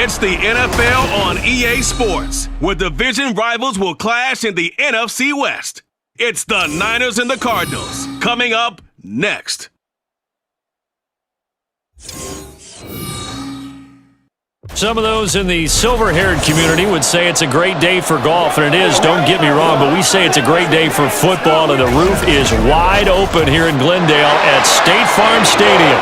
It's the NFL on EA Sports, where division rivals will clash in the NFC West. It's the Niners and the Cardinals, coming up next. Some of those in the silver-haired community would say it's a great day for golf, and it is, don't get me wrong, but we say it's a great day for football, and the roof is wide open here in Glendale at State Farm Stadium.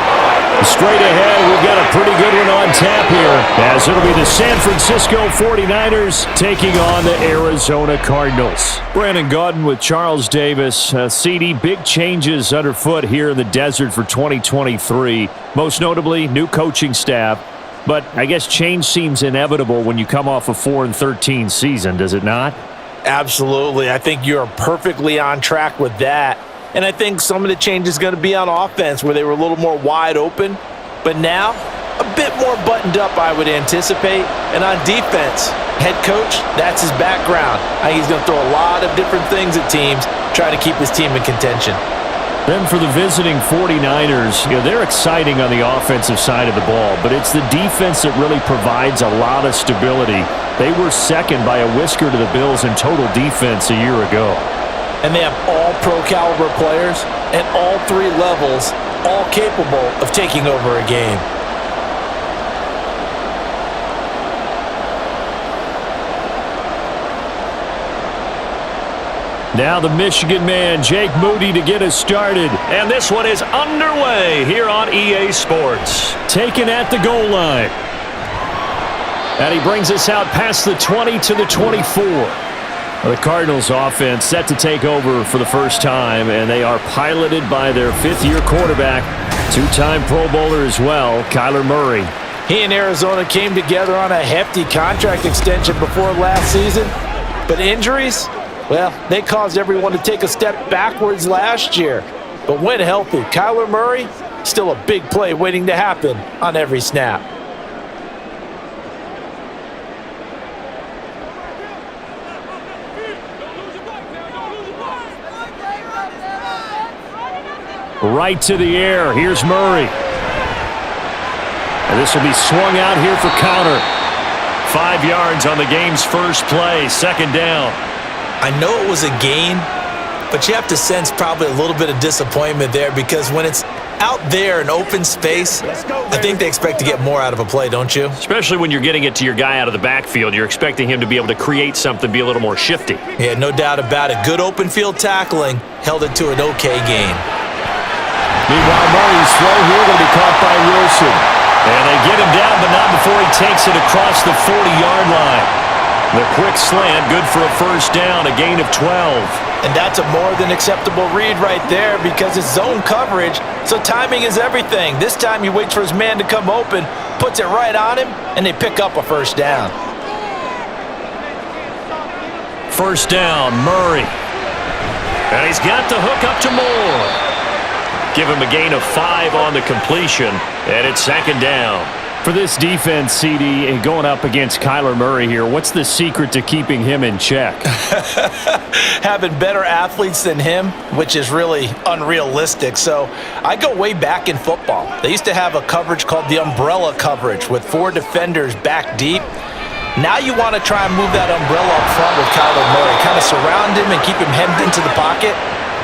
Straight ahead, we've got a pretty good one on tap here, as it'll be the San Francisco 49ers taking on the Arizona Cardinals. Brandon Gaudin with Charles Davis. CD, big changes underfoot here in the desert for 2023, most notably new coaching staff. But I guess change seems inevitable when you come off a 4-13 season, does it not? Absolutely. I think you're perfectly on track with that. And I think some of the change is going to be on offense where they were a little more wide open. But now, a bit more buttoned up, I would anticipate. And on defense, head coach, that's his background. I think he's going to throw a lot of different things at teams, trying to keep his team in contention. Then for the visiting 49ers, they're exciting on the offensive side of the ball, but it's the defense that really provides a lot of stability. They were second by a whisker to the Bills in total defense a year ago. And they have all pro-caliber players at all three levels, all capable of taking over a game. Now the Michigan man, Jake Moody, to get us started. And this one is underway here on EA Sports. Taken at the goal line. And he brings us out past the 20 to the 24. The Cardinals offense set to take over for the first time, and they are piloted by their fifth-year quarterback, two-time Pro Bowler as well, Kyler Murray. He and Arizona came together on a hefty contract extension before last season, but injuries, well, they caused everyone to take a step backwards last year. But when healthy, Kyler Murray, still a big play waiting to happen on every snap. Right to the air. Here's Murray. And this will be swung out here for counter. 5 yards on the game's first play. Second down. I know it was a gain, but you have to sense probably a little bit of disappointment there because when it's out there in open space, I think they expect to get more out of a play, don't you? Especially when you're getting it to your guy out of the backfield. You're expecting him to be able to create something, be a little more shifty. Yeah, no doubt about it. Good open field tackling held it to an okay gain. Meanwhile, Murray's throw here going to be caught by Wilson. And they get him down, but not before he takes it across the 40-yard line. The quick slant, good for a first down, a gain of 12. And that's a more than acceptable read right there because it's zone coverage, so timing is everything. This time he waits for his man to come open, puts it right on him, and they pick up a first down. First down, Murray. And he's got the hook up to Moore. Give him a gain of 5 on the completion, and it's second down. For this defense, CD, going up against Kyler Murray here, what's the secret to keeping him in check? Having better athletes than him, which is really unrealistic. So I go way back in football. They used to have a coverage called the umbrella coverage with 4 defenders back deep. Now you want to try and move that umbrella up front with Kyler Murray. Kind of surround him and keep him hemmed into the pocket.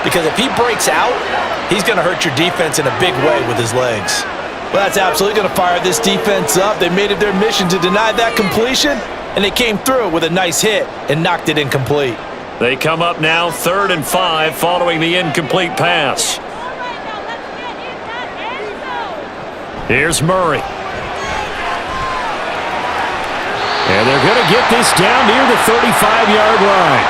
Because if he breaks out, he's going to hurt your defense in a big way with his legs. Well, that's absolutely going to fire this defense up. They made it their mission to deny that completion, and they came through with a nice hit and knocked it incomplete. They come up now 3rd and 5 following the incomplete pass. Here's Murray. And they're going to get this down near the 35-yard line.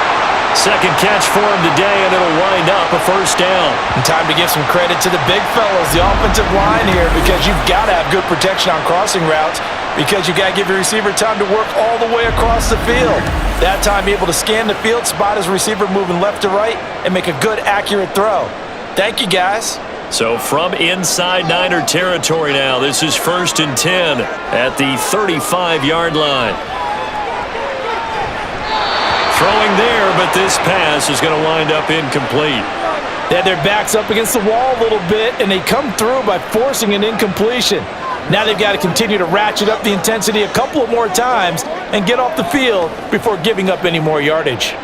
Second catch for him today, and it'll wind up a first down. And time to give some credit to the big fellas, the offensive line here, because you've got to have good protection on crossing routes because you got to give your receiver time to work all the way across the field. That time, able to scan the field, spot his receiver moving left to right, and make a good, accurate throw. Thank you, guys. So from inside Niner territory now, this is 1st and 10 at the 35-yard line. Throwing there, but this pass is going to wind up incomplete. They had their backs up against the wall a little bit, and they come through by forcing an incompletion. Now they've got to continue to ratchet up the intensity a couple of more times and get off the field before giving up any more yardage.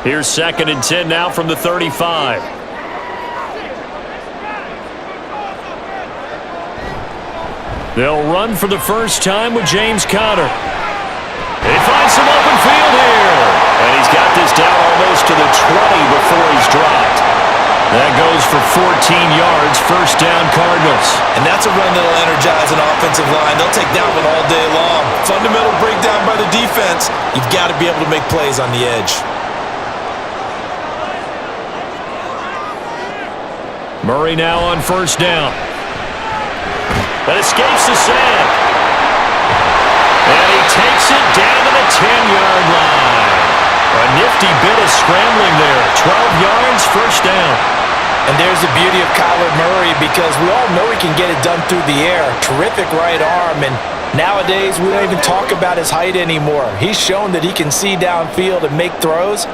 Here's 2nd and 10 now from the 35. They'll run for the first time with James Conner. They find some open field here. And he's got this down almost to the 20 before he's dropped. That goes for 14 yards, first down Cardinals. And that's a run that'll energize an offensive line. They'll take that one all day long. Fundamental breakdown by the defense. You've got to be able to make plays on the edge. Murray now on first down. That escapes the sack. And he takes it down to the 10-yard line. A nifty bit of scrambling there. 12 yards, first down. And there's the beauty of Kyler Murray because we all know he can get it done through the air. Terrific right arm. And nowadays, we don't even talk about his height anymore. He's shown that he can see downfield and make throws.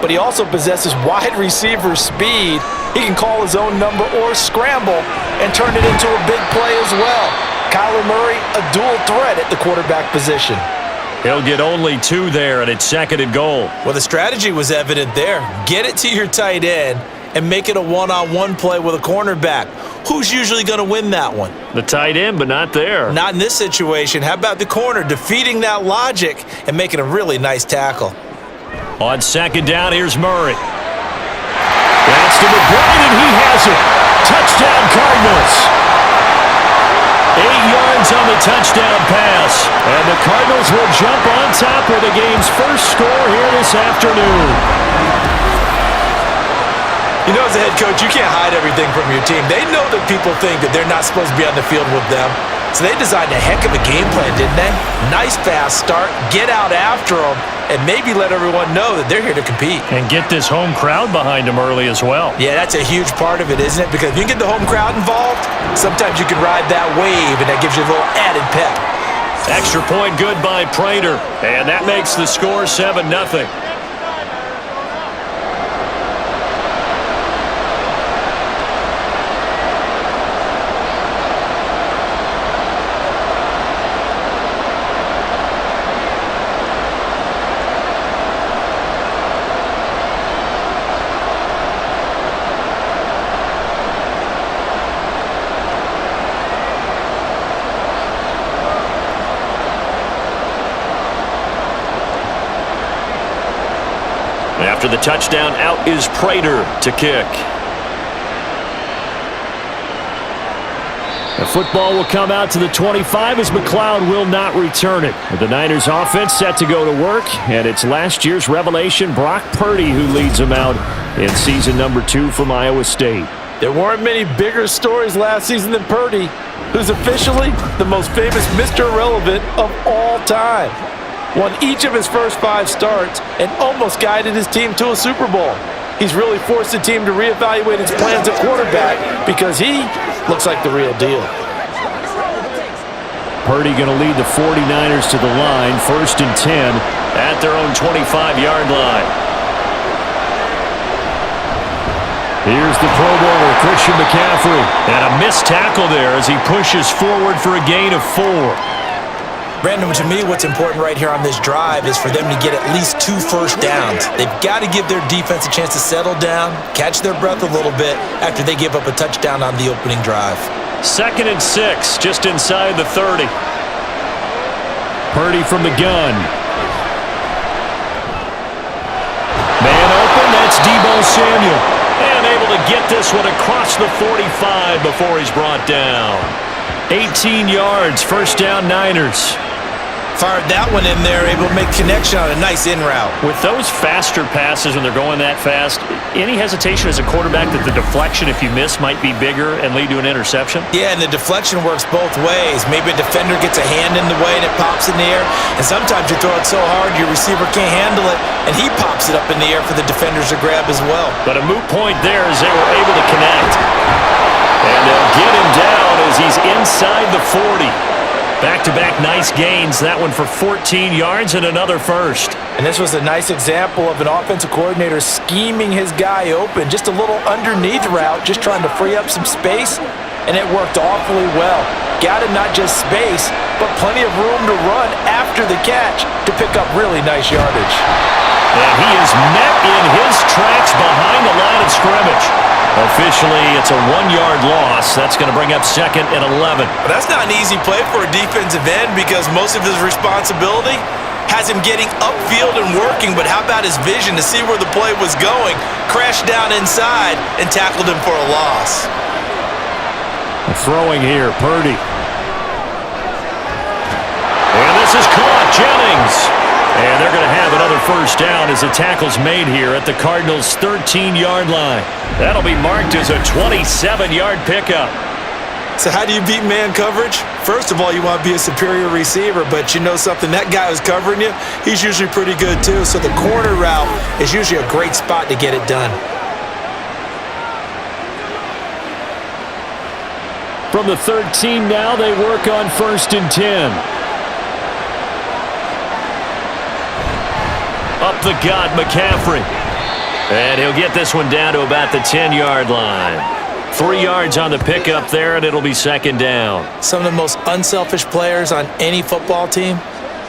But he also possesses wide receiver speed. He can call his own number or scramble and turn it into a big play as well. Kyler Murray, a dual threat at the quarterback position. He'll get only 2 there, and it's 2nd and goal. Well, the strategy was evident there. Get it to your tight end and make it a one-on-one play with a cornerback. Who's usually going to win that one? The tight end, but not there. Not in this situation. How about the corner defeating that logic and making a really nice tackle? On 2nd down, here's Murray. That's to McBride, and he has it. Touchdown, Cardinals. 8 yards on the touchdown pass. And the Cardinals will jump on top of the game's first score here this afternoon. You know, as a head coach, you can't hide everything from your team. They know that people think that they're not supposed to be on the field with them. So they designed a heck of a game plan, didn't they? Nice fast start, get out after them, and maybe let everyone know that they're here to compete. And get this home crowd behind them early as well. Yeah, that's a huge part of it, isn't it? Because if you can get the home crowd involved, sometimes you can ride that wave, and that gives you a little added pep. Extra point good by Prater. And that makes the score 7-0. After the touchdown, out is Prater to kick. The football will come out to the 25 as McLeod will not return it. The Niners offense set to go to work, and it's last year's revelation, Brock Purdy, who leads them out in season number 2 from Iowa State. There weren't many bigger stories last season than Purdy, who's officially the most famous Mr. Irrelevant of all time. Won each of his first 5 starts and almost guided his team to a Super Bowl. He's really forced the team to reevaluate its plans at quarterback because he looks like the real deal. Purdy going to lead the 49ers to the line, 1st and 10 at their own 25-yard line. Here's the Pro Bowler, Christian McCaffrey. And a missed tackle there as he pushes forward for a gain of 4. Brandon, to me, what's important right here on this drive is for them to get at least 2 first downs. They've got to give their defense a chance to settle down, catch their breath a little bit after they give up a touchdown on the opening drive. 2nd and 6, just inside the 30. Purdy from the gun. Man open, that's Deebo Samuel. And able to get this one across the 45 before he's brought down. 18 yards, first down Niners. Fired that one in there, able to make connection on a nice in route. With those faster passes when they're going that fast, any hesitation as a quarterback that the deflection, if you miss, might be bigger and lead to an interception? Yeah, and the deflection works both ways. Maybe a defender gets a hand in the way and it pops in the air, and sometimes you throw it so hard your receiver can't handle it, and he pops it up in the air for the defenders to grab as well. But a moot point there as they were able to connect. And they'll get him down as he's inside the 40. Back-to-back nice gains, that one for 14 yards and another first. And this was a nice example of an offensive coordinator scheming his guy open. Just a little underneath route, just trying to free up some space. and it worked awfully well. Got him not just space, but plenty of room to run after the catch to pick up really nice yardage. And he is met in his tracks behind the line of scrimmage. Officially, it's a 1-yard loss. That's going to bring up 2nd and 11. But that's not an easy play for a defensive end because most of his responsibility has him getting upfield and working, but how about his vision to see where the play was going, crashed down inside, and tackled him for a loss. Throwing here, Purdy. And this is caught, Jennings. And they're going to have another first down as the tackle's made here at the Cardinals' 13-yard line. That'll be marked as a 27-yard pickup. So how do you beat man coverage? First of all, you want to be a superior receiver, but you know something, that guy who's covering you, he's usually pretty good too. So the corner route is usually a great spot to get it done. From the 13 now, they work on 1st and 10. Up the gut, McCaffrey. And he'll get this one down to about the 10-yard line. 3 yards on the pickup there, and it'll be 2nd down. Some of the most unselfish players on any football team,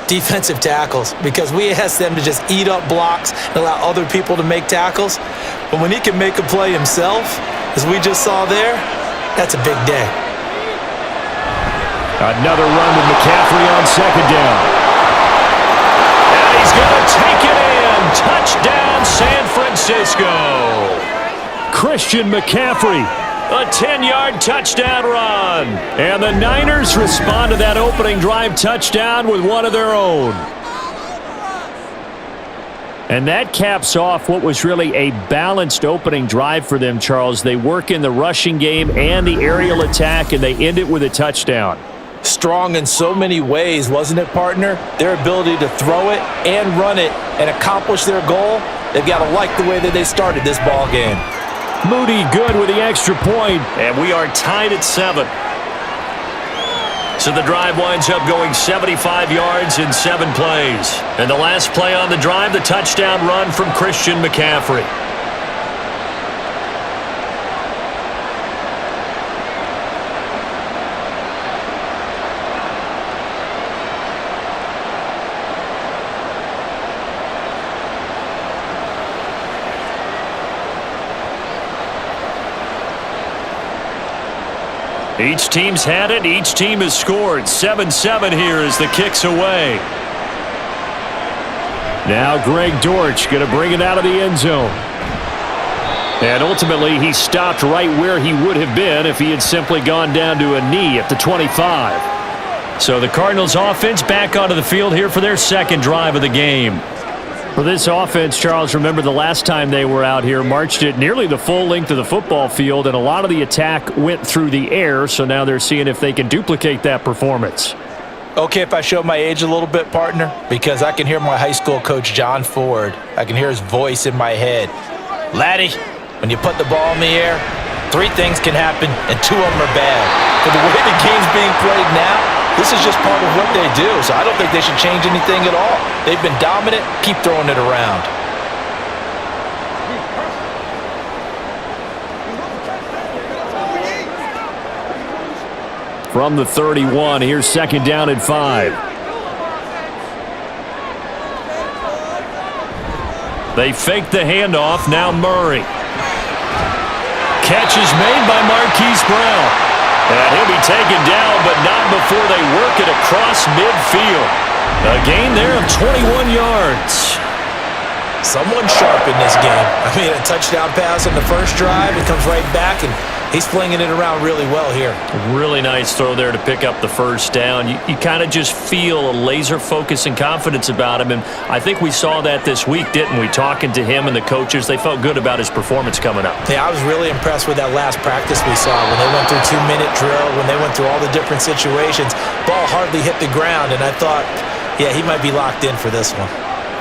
defensive tackles, because we ask them to just eat up blocks and allow other people to make tackles. But when he can make a play himself, as we just saw there, that's a big day. Another run with McCaffrey on 2nd down. And he's going to take it in. Touchdown, San Francisco. Christian McCaffrey, a 10-yard touchdown run. And the Niners respond to that opening drive touchdown with one of their own. And that caps off what was really a balanced opening drive for them, Charles. They work in the rushing game and the aerial attack, and they end it with a touchdown. Strong in so many ways, wasn't it, partner? Their ability to throw it and run it and accomplish their goal, they've got to like the way that they started this ball game. Moody good with the extra point, and we are tied at 7. So the drive winds up going 75 yards in 7 plays. And the last play on the drive, the touchdown run from Christian McCaffrey. Each team's had it. Each team has scored. 7-7 here as the kick's away. Now Greg Dortch going to bring it out of the end zone. And ultimately, he stopped right where he would have been if he had simply gone down to a knee at the 25. So the Cardinals offense back onto the field here for their 2nd drive of the game. For this offense, Charles, remember the last time they were out here, marched it nearly the full length of the football field, and a lot of the attack went through the air, so now they're seeing if they can duplicate that performance. Okay, if I show my age a little bit, partner, because I can hear my high school coach, John Ford. I can hear his voice in my head. Laddie, when you put the ball in the air, 3 things can happen, and 2 of them are bad. But the way the game's being played now, this is just part of what they do, so I don't think they should change anything at all. They've been dominant. Keep throwing it around. From the 31, here's 2nd down and 5. They fake the handoff. Now Murray. Catch is made by Marquise Brown. And he'll be taken down, but not before they work it across midfield. A gain there of 21 yards. Someone sharp in this game. I mean, a touchdown pass on the first drive. It comes right back, and he's flinging it around really well here. Really nice throw there to pick up the first down. You kind of just feel a laser focus and confidence about him, and I think we saw that this week, didn't we? Talking to him and the coaches, they felt good about his performance coming up. Yeah, I was really impressed with that last practice we saw when they went through 2-minute drill, when they went through all the different situations. Ball hardly hit the ground, and I thought, yeah, he might be locked in for this one.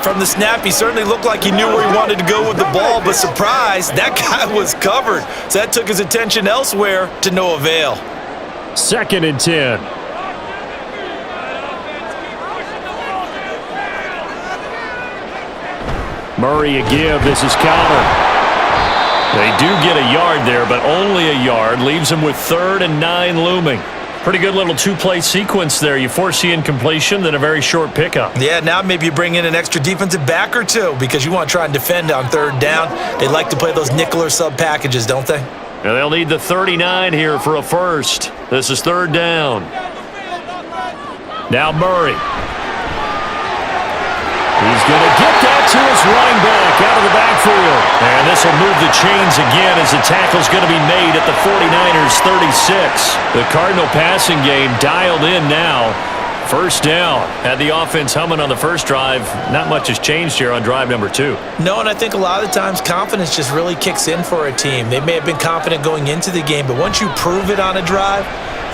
From the snap, he certainly looked like he knew where he wanted to go with the ball, but surprise, that guy was covered. So that took his attention elsewhere to no avail. 2nd and 10. Murray a give. This is Connor. They do get a yard there, but only a yard. Leaves them with 3rd and 9 looming. Pretty good little two-play sequence there. You force the incompletion, then a very short pickup. Yeah, now maybe you bring in an extra defensive back or two because you want to try and defend on 3rd down. They like to play those nickel or sub packages, don't they? And they'll need the 39 here for a first. This is 3rd down. Now Murray. He's going to get that to his running back out of the backfield. And this will move the chains again as the tackle's going to be made at the 49ers' 36. The Cardinal passing game dialed in now. First down. Had the offense humming on the first drive. Not much has changed here on drive number 2. No, and I think a lot of the times confidence just really kicks in for a team. They may have been confident going into the game, but once you prove it on a drive,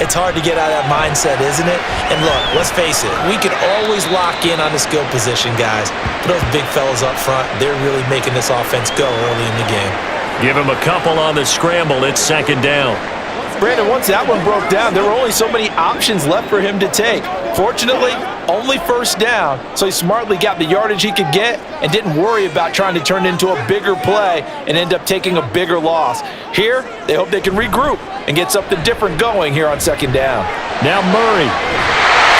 it's hard to get out of that mindset, isn't it? And look, let's face it, we can always lock in on the skill position, guys. But those big fellas up front, they're really making this offense go early in the game. Give him a couple on the scramble. It's 2nd down. Brandon, once that one broke down, there were only so many options left for him to take. Fortunately, only 1st down, so he smartly got the yardage he could get and didn't worry about trying to turn it into a bigger play and end up taking a bigger loss. Here, they hope they can regroup and get something different going here on 2nd down. Now Murray.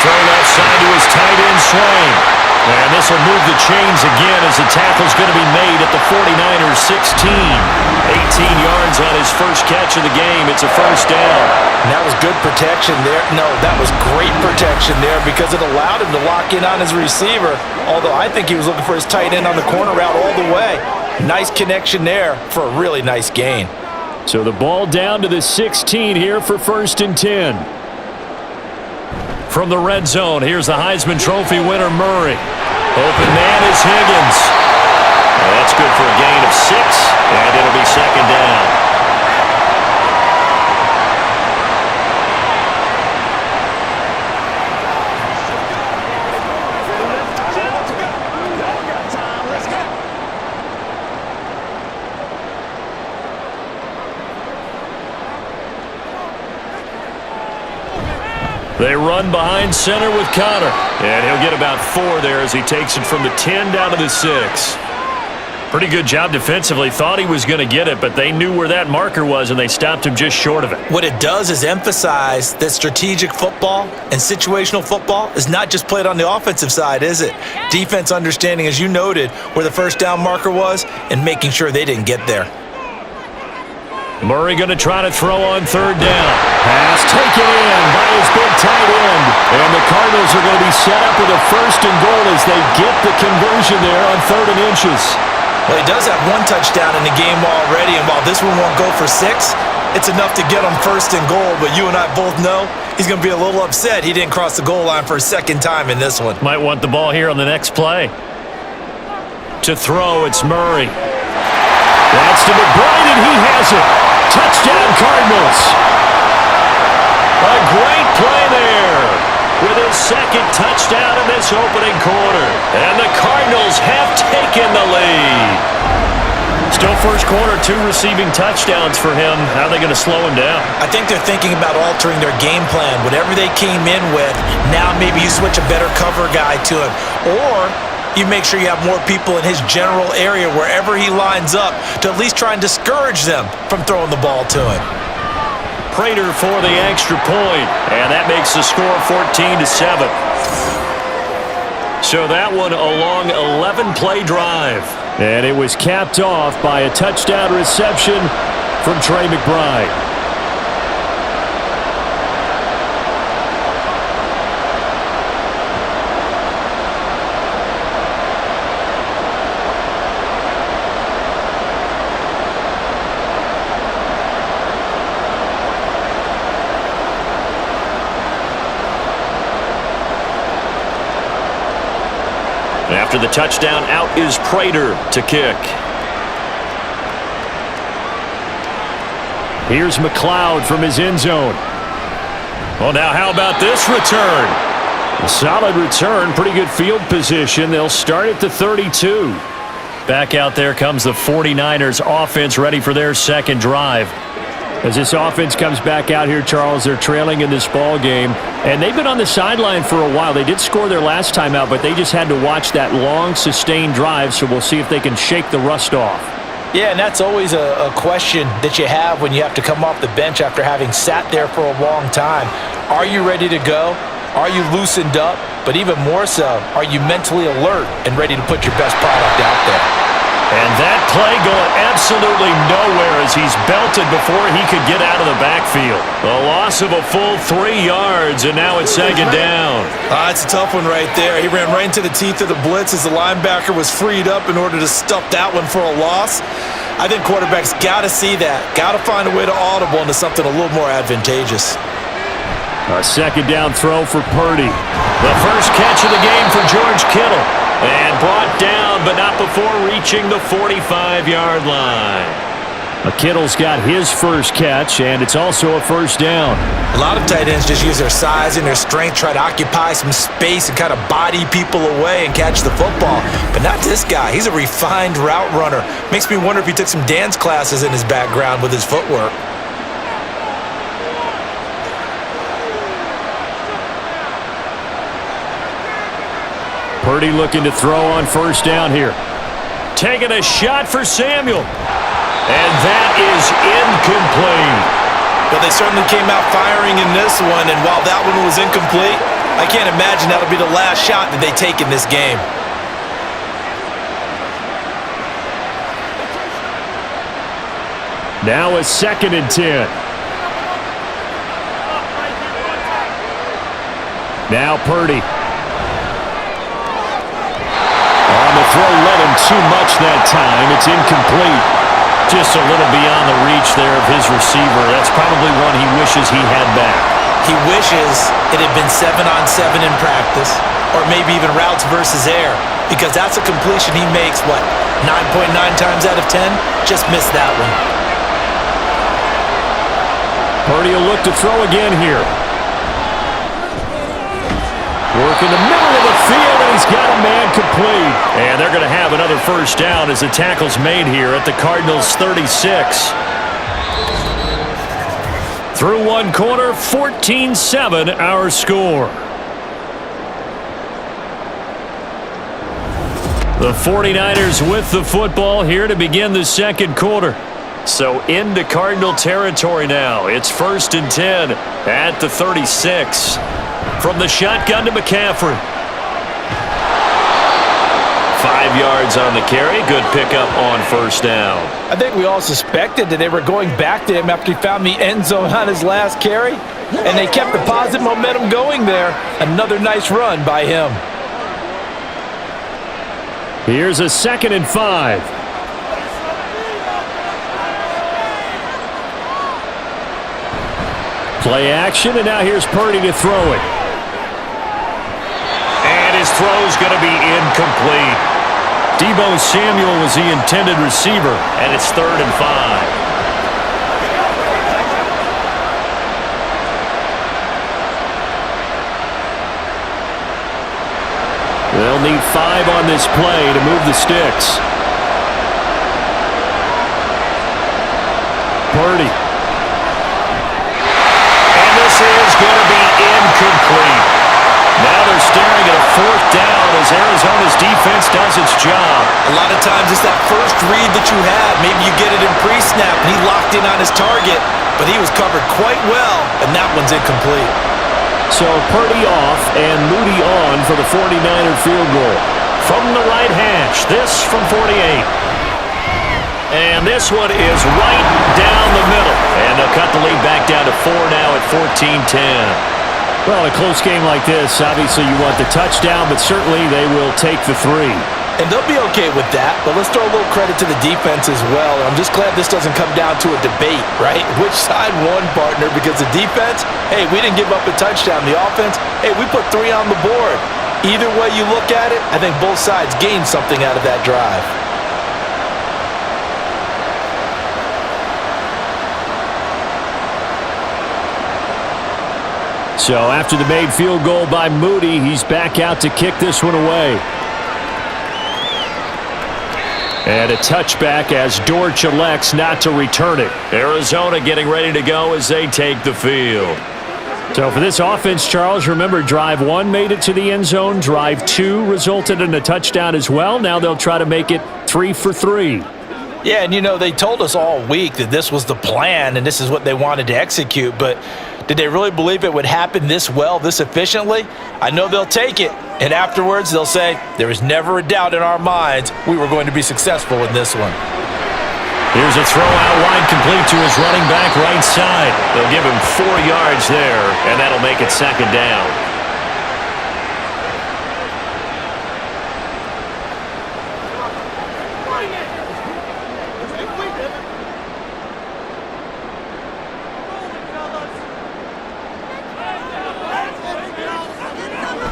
Throw left side to his tight end Swain. And this will move the chains again as the tackle's going to be made at the 49ers' 16. 18 yards on his first catch of the game. It's a 1st down. And that was good protection there. No, that was great protection there because it allowed him to lock in on his receiver, although I think he was looking for his tight end on the corner route all the way. Nice connection there for a really nice gain. So the ball down to the 16 here for 1st and 10. From the red zone, here's the Heisman Trophy winner, Murray. Open man is Higgins. Well, that's good for a gain of 6, and it'll be 2nd down. They run behind center with Connor. And he'll get about 4 there as he takes it from the 10 down to the 6. Pretty good job defensively. Thought he was going to get it, but they knew where that marker was, and they stopped him just short of it. What it does is emphasize that strategic football and situational football is not just played on the offensive side, is it? Defense understanding, as you noted, where the 1st down marker was and making sure they didn't get there. Murray going to try to throw on 3rd down. Pass taken in by his big tight end. And the Cardinals are going to be set up with a 1st and goal as they get the conversion there on 3rd and inches. Well, he does have 1 touchdown in the game already, and while this one won't go for 6, it's enough to get him 1st and goal. But you and I both know he's going to be a little upset he didn't cross the goal line for a 2nd time in this one. Might want the ball here on the next play. To throw, it's Murray. That's to McBride, and he has it. Touchdown, Cardinals. A great play there with his 2nd touchdown in this opening quarter. And the Cardinals have taken the lead. Still first quarter, 2 receiving touchdowns for him. How are they going to slow him down? I think they're thinking about altering their game plan. Whatever they came in with, now maybe you switch a better cover guy to him. Or you make sure you have more people in his general area wherever he lines up to at least try and discourage them from throwing the ball to him. Prater for the extra point, and that makes the score 14-7. So that one a long 11-play drive. And it was capped off by a touchdown reception from Trey McBride. After the touchdown, out is Prater to kick. Here's McLeod from his end zone. Well, now how about this return? A solid return, pretty good field position. They'll start at the 32. Back out there comes the 49ers offense ready for their 2nd drive. As this offense comes back out here, Charles, they're trailing in this ball game, and they've been on the sideline for a while. They did score their last time out, but they just had to watch that long, sustained drive, so we'll see if they can shake the rust off. Yeah, and that's always a question that you have when you have to come off the bench after having sat there for a long time. Are you ready to go? Are you loosened up? But even more so, are you mentally alert and ready to put your best product out there? And that play going absolutely nowhere as he's belted before he could get out of the backfield. A loss of a full 3 yards, and now it's second down. It's a tough one right there. He ran right into the teeth of the blitz as the linebacker was freed up in order to stuff that one for a loss. I think quarterbacks got to see that. Got to find a way to audible into something a little more advantageous. A second down throw for Purdy. The first catch of the game for George Kittle. And brought down, but not before reaching the 45-yard line. Kittle's got his first catch, and it's also a first down. A lot of tight ends just use their size and their strength, try to occupy some space and kind of body people away and catch the football. But not this guy. He's a refined route runner. Makes me wonder if he took some dance classes in his background with his footwork. Purdy looking to throw on first down here. Taking a shot for Samuel. And that is incomplete. Well, they certainly came out firing in this one, and while that one was incomplete, I can't imagine that'll be the last shot that they take in this game. Now a 2nd and 10. Now Purdy. On the throw, led him too much that time. It's incomplete. Just a little beyond the reach there of his receiver. That's probably one he wishes he had back. He wishes it had been 7-on-7 in practice, or maybe even routes versus air, because that's a completion he makes, 9.9 times out of 10? Just missed that one. Purdy will look to throw again here. Work in the middle of the field, and he's got a man complete. And they're going to have another first down as the tackle's made here at the Cardinals' 36. Through one quarter, 14-7 our score. The 49ers with the football here to begin the second quarter. So into Cardinal territory now. It's 1st and 10 at the 36. From the shotgun to McCaffrey. 5 yards on the carry. Good pickup on first down. I think we all suspected that they were going back to him after he found the end zone on his last carry, and they kept the positive momentum going there. Another nice run by him. Here's a 2nd and 5. Play action, and now here's Purdy to throw it. And his throw's going to be incomplete. Deebo Samuel was the intended receiver, and it's 3rd and 5. They'll need 5 on this play to move the sticks. Purdy. And this is going to be incomplete. Now they're staring at a 4th down as Arizona's defense does its job. A lot of times it's that first read that you have. Maybe you get it in pre-snap and he locked in on his target, but he was covered quite well, and that one's incomplete. So Purdy off and Moody on for the 49er field goal. From the right hash, this from 48. And this one is right down the middle. And they'll cut the lead back down to 4 now at 14-10. Well, a close game like this, obviously you want the touchdown, but certainly they will take the 3. And they'll be okay with that, but let's throw a little credit to the defense as well. And I'm just glad this doesn't come down to a debate, right? Which side won, partner? Because the defense, hey, we didn't give up a touchdown. The offense, hey, we put 3 on the board. Either way you look at it, I think both sides gained something out of that drive. So after the made field goal by Moody, he's back out to kick this one away. And a touchback as Dortch elects not to return it. Arizona getting ready to go as they take the field. So for this offense, Charles, remember drive 1 made it to the end zone. Drive 2 resulted in a touchdown as well. Now they'll try to make it 3 for 3. Yeah, and they told us all week that this was the plan and this is what they wanted to execute, but did they really believe it would happen this well, this efficiently? I know they'll take it, and afterwards they'll say, there was never a doubt in our minds we were going to be successful in this one. Here's a throw out wide, complete to his running back right side. They'll give him 4 yards there, and that'll make it second down.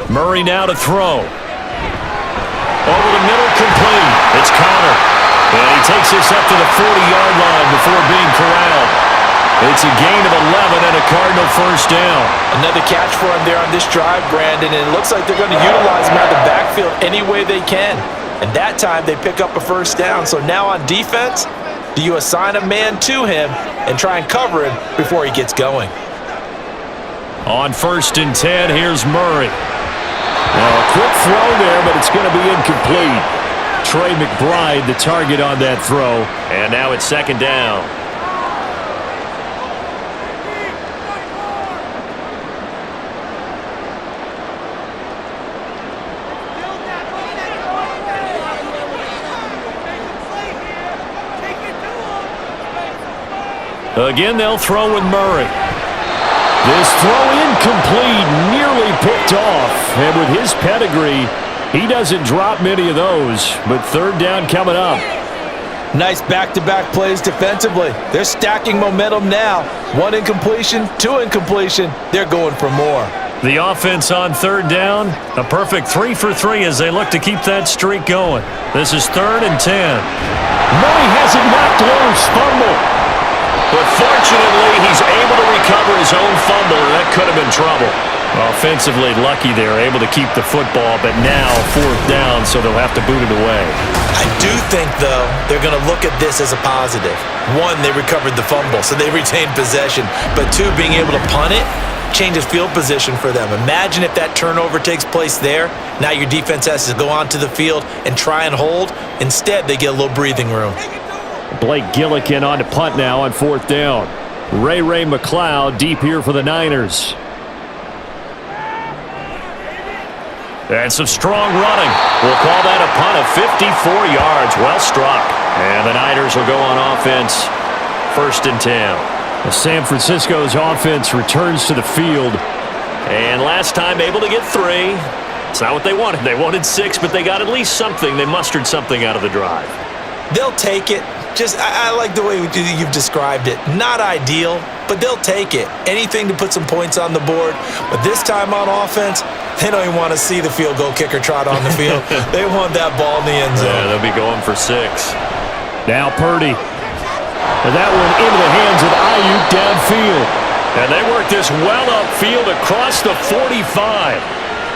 Murray now to throw. Over the middle, complete. It's Connor. And he takes this up to the 40-yard line before being corralled. It's a gain of 11 and a Cardinal first down. Another catch for him there on this drive, Brandon, and it looks like they're going to utilize him out of the backfield any way they can. And that time they pick up a first down. So now on defense, do you assign a man to him and try and cover him before he gets going? On 1st and 10, here's Murray. Well, a quick throw there, but it's going to be incomplete. Trey McBride, the target on that throw. And now it's second down. Again, they'll throw with Murray. This throw incomplete, nearly picked off. And with his pedigree, he doesn't drop many of those. But third down coming up. Nice back-to-back plays defensively. They're stacking momentum now. 1 incompletion, 2 incompletion. They're going for more. The offense on third down, a perfect 3 for 3 as they look to keep that streak going. This is 3rd and 10. Murray has it knocked loose, fumble. But fortunately, he's able to recover his own fumble, and that could have been trouble. Offensively lucky they're able to keep the football, but now 4th down, so they'll have to boot it away. I do think, though, they're going to look at this as a positive. 1, they recovered the fumble, so they retained possession. But 2, being able to punt it changes field position for them. Imagine if that turnover takes place there. Now your defense has to go onto the field and try and hold. Instead, they get a little breathing room. Blake Gillikin on to punt now on 4th down. Ray McLeod deep here for the Niners. And some strong running. We'll call that a punt of 54 yards. Well struck. And the Niners will go on offense. 1st and 10. San Francisco's offense returns to the field. And last time able to get 3. It's not what they wanted. They wanted 6, but they got at least something. They mustered something out of the drive. They'll take it. I like the way you've described it. Not ideal, but they'll take it. Anything to put some points on the board. But this time on offense, they don't even want to see the field goal kicker trot on the field. They want that ball in the end zone. Yeah, they'll be going for 6. Now Purdy. And that one into the hands of Ayuk downfield. And they work this well upfield across the 45.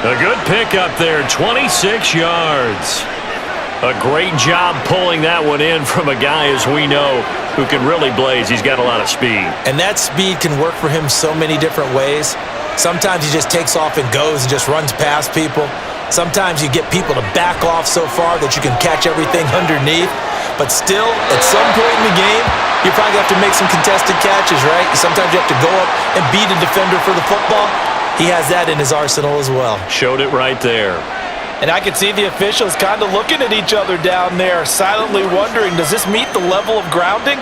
A good pick up there, 26 yards. A great job pulling that one in from a guy, as we know, who can really blaze. He's got a lot of speed. And that speed can work for him so many different ways. Sometimes he just takes off and goes and just runs past people. Sometimes you get people to back off so far that you can catch everything underneath. But still, at some point in the game, you probably have to make some contested catches, right? Sometimes you have to go up and beat a defender for the football. He has that in his arsenal as well. Showed it right there. And I could see the officials kind of looking at each other down there, silently wondering, does this meet the level of grounding?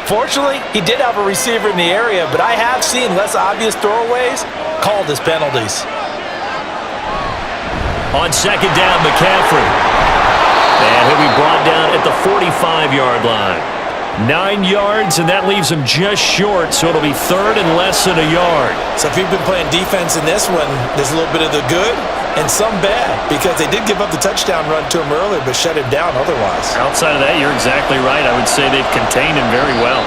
Fortunately, he did have a receiver in the area, but I have seen less obvious throwaways called as penalties. On 2nd down, McCaffrey. And he'll be brought down at the 45-yard line. 9 yards, and that leaves him just short, so it'll be 3rd and less than a yard. So if you've been playing defense in this one, there's a little bit of the good and some bad, because they did give up the touchdown run to him earlier, but shut him down otherwise. Outside of that, you're exactly right. I would say they've contained him very well.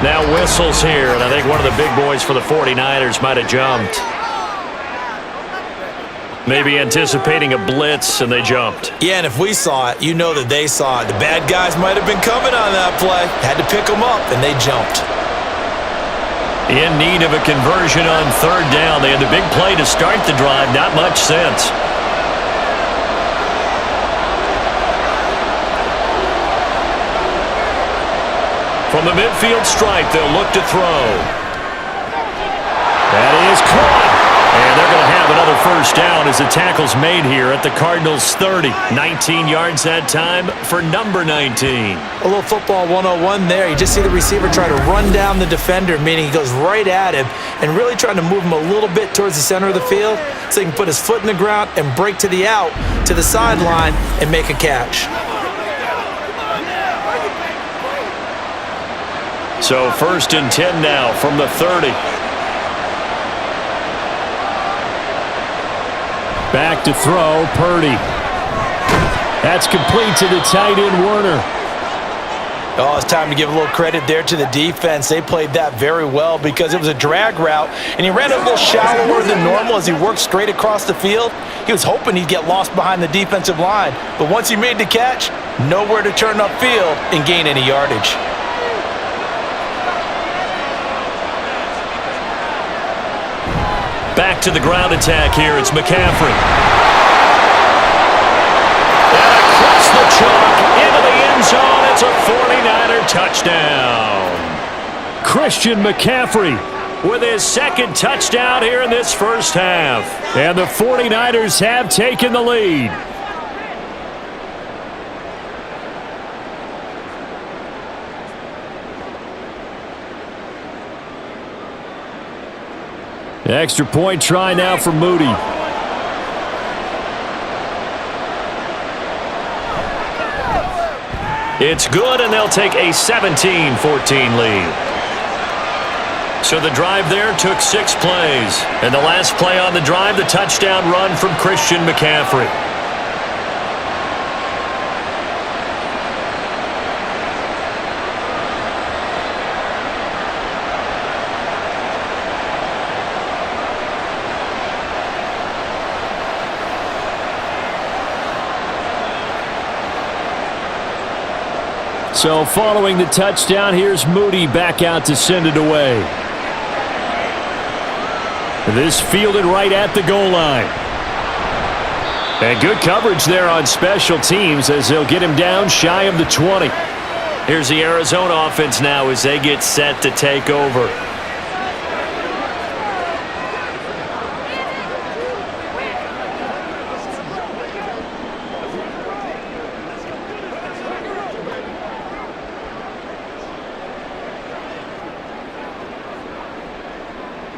Now whistles here, and I think one of the big boys for the 49ers might have jumped. Maybe anticipating a blitz, and they jumped. Yeah, and if we saw it, you know that they saw it. The bad guys might have been coming on that play. Had to pick them up, and they jumped. In need of a conversion on 3rd down. They had the big play to start the drive. Not much sense. From the midfield stripe, they'll look to throw. That is caught. And they're going to have another first down as the tackle's made here at the Cardinals' 30. 19 yards that time for number 19. A little football 101 there. You just see the receiver try to run down the defender, meaning he goes right at him and really trying to move him a little bit towards the center of the field so he can put his foot in the ground and break to the out, to the sideline, and make a catch. So 1st and 10 now from the 30. Back to throw, Purdy. That's complete to the tight end, Werner. Oh, it's time to give a little credit there to the defense. They played that very well because it was a drag route, and he ran a little shallower than normal as he worked straight across the field. He was hoping he'd get lost behind the defensive line, but once he made the catch, nowhere to turn upfield and gain any yardage. Back to the ground attack here. It's McCaffrey. And across the chalk into the end zone. It's a 49er touchdown. Christian McCaffrey with his second touchdown here in this first half. And the 49ers have taken the lead. Extra point try now for Moody. It's good, and they'll take a 17-14 lead. So the drive there took 6 plays. And the last play on the drive, the touchdown run from Christian McCaffrey. So following the touchdown, here's Moody back out to send it away. This fielded right at the goal line. And good coverage there on special teams as they'll get him down shy of the 20. Here's the Arizona offense now as they get set to take over.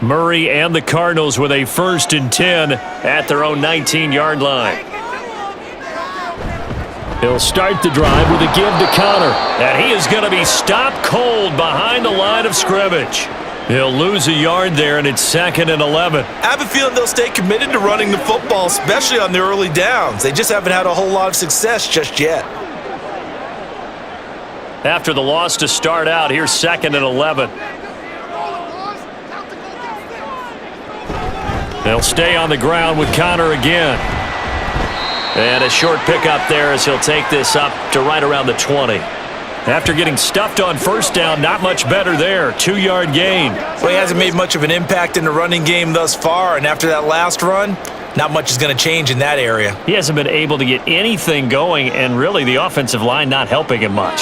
Murray and the Cardinals with a 1st and 10 at their own 19-yard line. He'll start the drive with a give to Connor. And he is going to be stopped cold behind the line of scrimmage. He'll lose a yard there, and it's 2nd and 11. I have a feeling they'll stay committed to running the football, especially on the early downs. They just haven't had a whole lot of success just yet. After the loss to start out, here's 2nd and 11. They'll stay on the ground with Connor again. And a short pickup there as he'll take this up to right around the 20. After getting stuffed on 1st down, not much better there. 2-yard gain. Well, he hasn't made much of an impact in the running game thus far, and after that last run, not much is going to change in that area. He hasn't been able to get anything going, and really the offensive line not helping him much.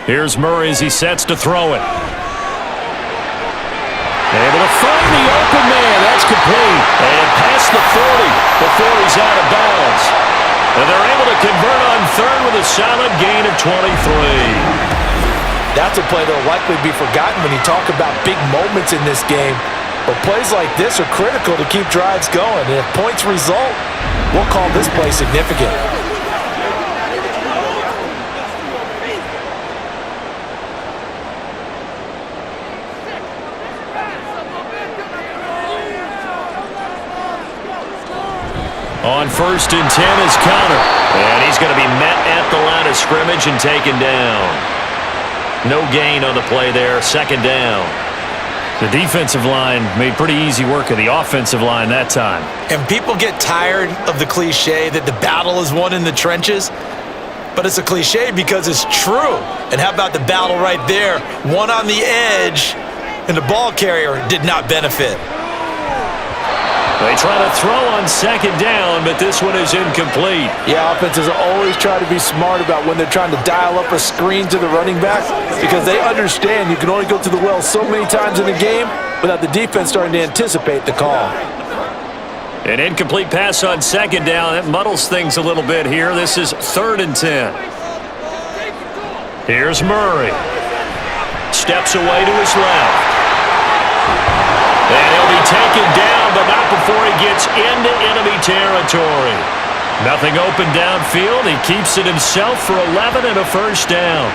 Here's Murray as he sets to throw it. Able to find the open man. That's complete. And past the 40 before he's out of bounds. And they're able to convert on 3rd with a solid gain of 23. That's a play that will likely be forgotten when you talk about big moments in this game. But plays like this are critical to keep drives going. And if points result, we'll call this play significant. On 1st and 10 is Connor. And he's going to be met at the line of scrimmage and taken down. No gain on the play there. 2nd down. The defensive line made pretty easy work of the offensive line that time. And people get tired of the cliche that the battle is won in the trenches. But it's a cliche because it's true. And how about the battle right there? One on the edge, and the ball carrier did not benefit. They try to throw on second down, but this one is incomplete. Yeah, offenses always try to be smart about when they're trying to dial up a screen to the running back because they understand you can only go to the well so many times in the game without the defense starting to anticipate the call. An incomplete pass on second down. That muddles things a little bit here. This is 3rd and 10. Here's Murray. Steps away to his left. And he'll be taken down, but not before he gets into enemy territory. Nothing open downfield. He keeps it himself for 11 and a first down.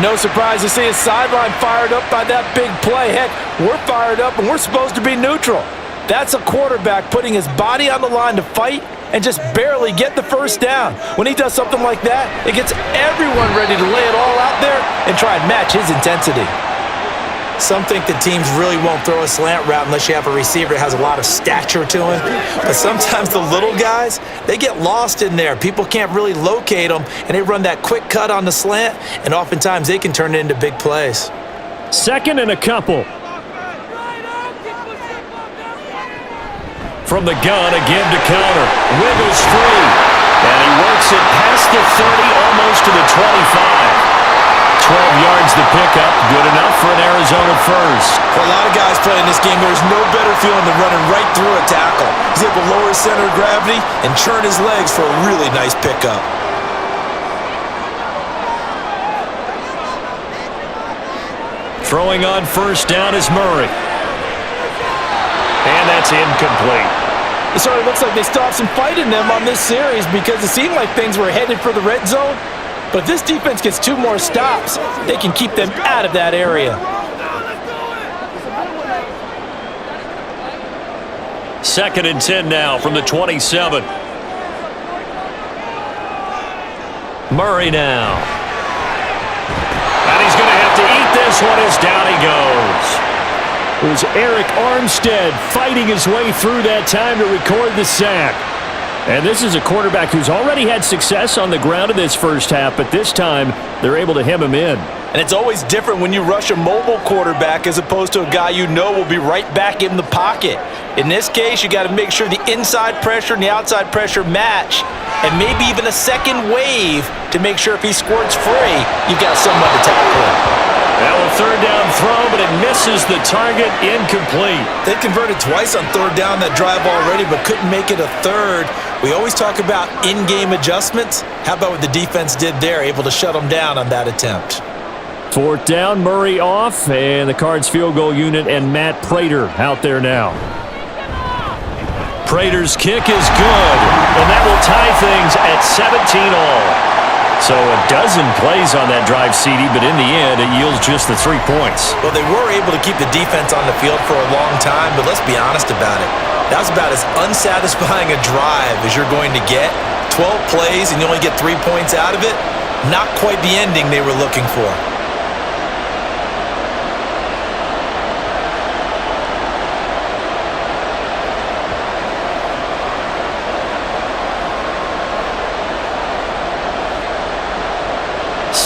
No surprise to see his sideline fired up by that big play. Heck, we're fired up and we're supposed to be neutral. That's a quarterback putting his body on the line to fight and just barely get the first down. When he does something like that, it gets everyone ready to lay it all out there and try and match his intensity. Some think the teams really won't throw a slant route unless you have a receiver that has a lot of stature to him. But sometimes the little guys, they get lost in there. People can't really locate them, and they run that quick cut on the slant, and oftentimes they can turn it into big plays. 2nd and a couple. From the gun, again to counter. Wiggles free. And he works it past the 30, almost to the 25. 12 yards the pickup, good enough for an Arizona first. For a lot of guys playing this game, there's no better feeling than running right through a tackle. He's able to lower his center of gravity and churn his legs for a really nice pickup. Throwing on first down is Murray. And that's incomplete. It sort of looks like they still have some fight in them on this series because it seemed like things were headed for the red zone. But if this defense gets 2 more stops, they can keep them out of that area. 2nd and 10 now from the 27. Murray now. And he's going to have to eat this one as down he goes. It was Eric Armstead fighting his way through that time to record the sack. And this is a quarterback who's already had success on the ground in this first half, but this time they're able to hem him in. And it's always different when you rush a mobile quarterback as opposed to a guy you know will be right back in the pocket. In this case, you got to make sure the inside pressure and the outside pressure match, and maybe even a second wave to make sure if he squirts free, you've got someone to tackle him. Now a 3rd down throw, but it misses the target, incomplete. They converted twice on 3rd down that drive already, but couldn't make it a 3rd. We always talk about in-game adjustments. How about what the defense did there, able to shut them down on that attempt? 4th down, Murray off, and the Cards field goal unit and Matt Prater out there now. Prater's kick is good, and that will tie things at 17 all. So a dozen plays on that drive, CD, but in the end, it yields just the 3 points. Well, they were able to keep the defense on the field for a long time, but let's be honest about it. That was about as unsatisfying a drive as you're going to get. 12 plays and you only get 3 points out of it. Not quite the ending they were looking for.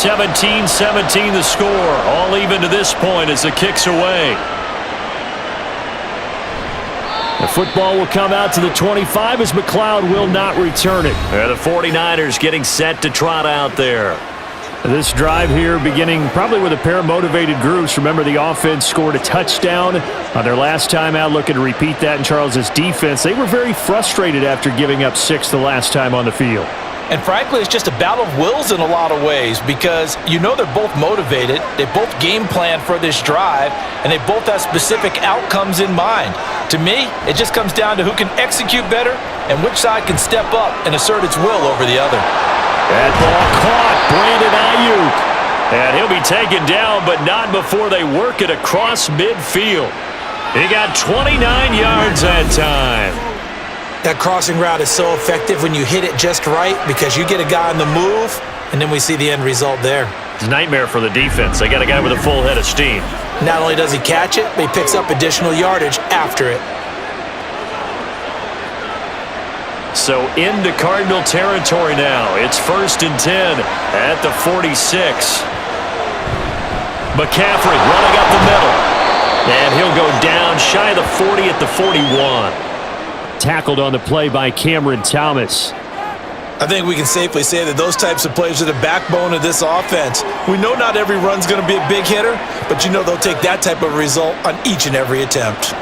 (17-17) the score. All even to this point as the kick's away. The football will come out to the 25 as McLeod will not return it. The 49ers getting set to trot out there. This drive here beginning probably with a pair of motivated groups. Remember, the offense scored a touchdown on their last time out, looking to repeat that in Charles' defense. They were very frustrated after giving up 6 the last time on the field. And frankly, it's just a battle of wills in a lot of ways because you know they're both motivated, they both game plan for this drive, and they both have specific outcomes in mind. To me, it just comes down to who can execute better and which side can step up and assert its will over the other. That ball caught, Brandon Ayuk. And he'll be taken down, but not before they work it across midfield. He got 29 yards that time. That crossing route is so effective when you hit it just right because you get a guy on the move, and then we see the end result there. It's a nightmare for the defense. They got a guy with a full head of steam. Not only does he catch it, but he picks up additional yardage after it. So into Cardinal territory now. It's 1st and 10 at the 46. McCaffrey running up the middle. And he'll go down shy of the 40 at the 41. tackled on the play by Cameron Thomas. I think we can safely say that those types of plays are the backbone of this offense. We know not every run's going to be a big hitter, but you know they'll take that type of result on each and every attempt.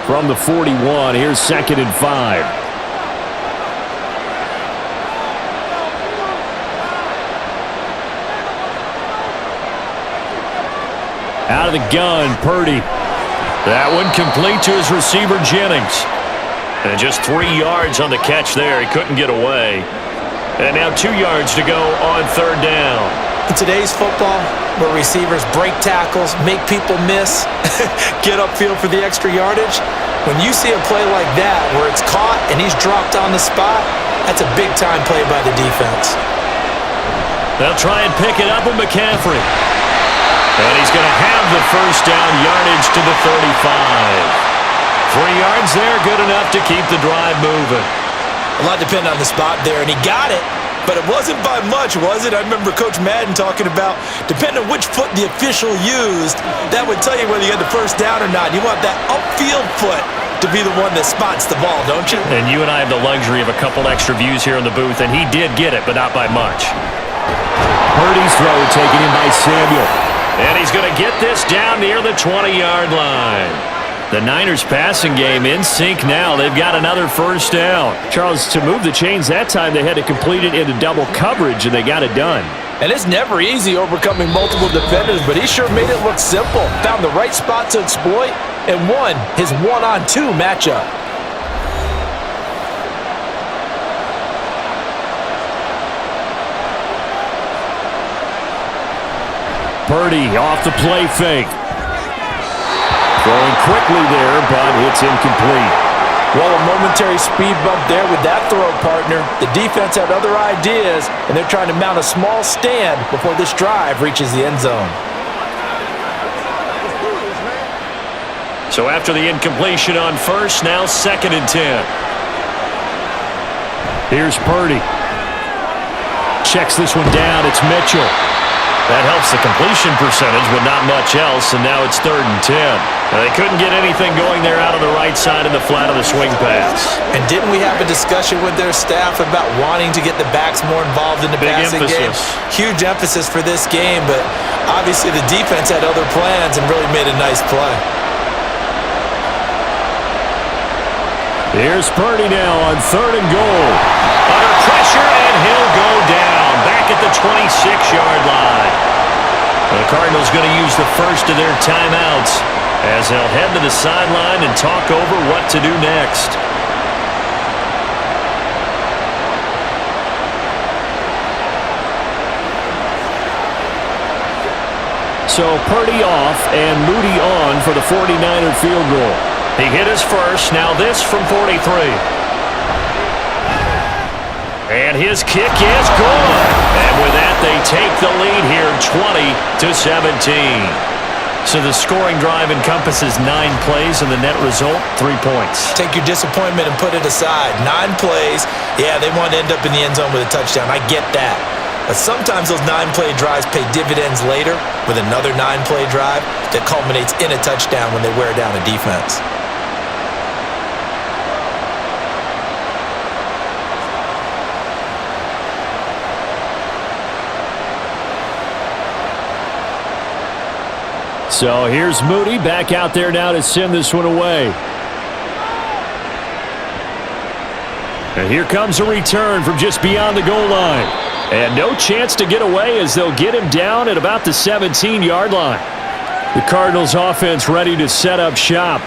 From the 41, here's 2nd and 5. Out of the gun, Purdy. That one complete to his receiver, Jennings. And just 3 yards on the catch there. He couldn't get away. And now 2 yards to go on 3rd down. In today's football, where receivers break tackles, make people miss, get upfield for the extra yardage, when you see a play like that where it's caught and he's dropped on the spot, that's a big-time play by the defense. They'll try and pick it up with McCaffrey. And he's going to have the first down, yardage to the 35. 3 yards there, good enough to keep the drive moving. A lot depended on the spot there, and he got it. But it wasn't by much, was it? I remember Coach Madden talking about, depending on which foot the official used, that would tell you whether you had the first down or not. You want that upfield foot to be the one that spots the ball, don't you? And you and I have the luxury of a couple extra views here in the booth, and he did get it, but not by much. Purdy's throw taken in by Samuel. And he's going to get this down near the 20-yard line. The Niners passing game in sync now. They've got another first down. Charles, to move the chains that time, they had to complete it into double coverage, and they got it done. And it's never easy overcoming multiple defenders, but he sure made it look simple. Found the right spot to exploit and won his one-on-two matchup. Purdy off the play fake. Throwing quickly there, but it's incomplete. Well, a momentary speed bump there with that throw, partner. The defense had other ideas, and they're trying to mount a small stand before this drive reaches the end zone. So after the incompletion on first, now 2nd and 10. Here's Purdy. Checks this one down. It's Mitchell. That helps the completion percentage, but not much else, and now it's 3rd and 10. Now, they couldn't get anything going there out of the right side of the flat of the swing pass. And didn't we have a discussion with their staff about wanting to get the backs more involved in the passing game? Huge emphasis for this game, but obviously the defense had other plans and really made a nice play. Here's Purdy now on 3rd and goal. Under pressure, and he'll go down back at the 26-yard line. The Cardinals going to use the first of their timeouts as they'll head to the sideline and talk over what to do next. So Purdy off and Moody on for the 49er field goal. He hit his first, now this from 43. And his kick is good. And with that, they take the lead here 20-17. So the scoring drive encompasses 9 plays, and the net result, 3 points. Take your disappointment and put it aside. 9 plays. Yeah, they want to end up in the end zone with a touchdown. I get that. But sometimes those 9-play drives pay dividends later with another 9-play drive that culminates in a touchdown when they wear down a defense. So here's Moody back out there now to send this one away. And here comes a return from just beyond the goal line. And no chance to get away as they'll get him down at about the 17-yard line. The Cardinals offense ready to set up shop.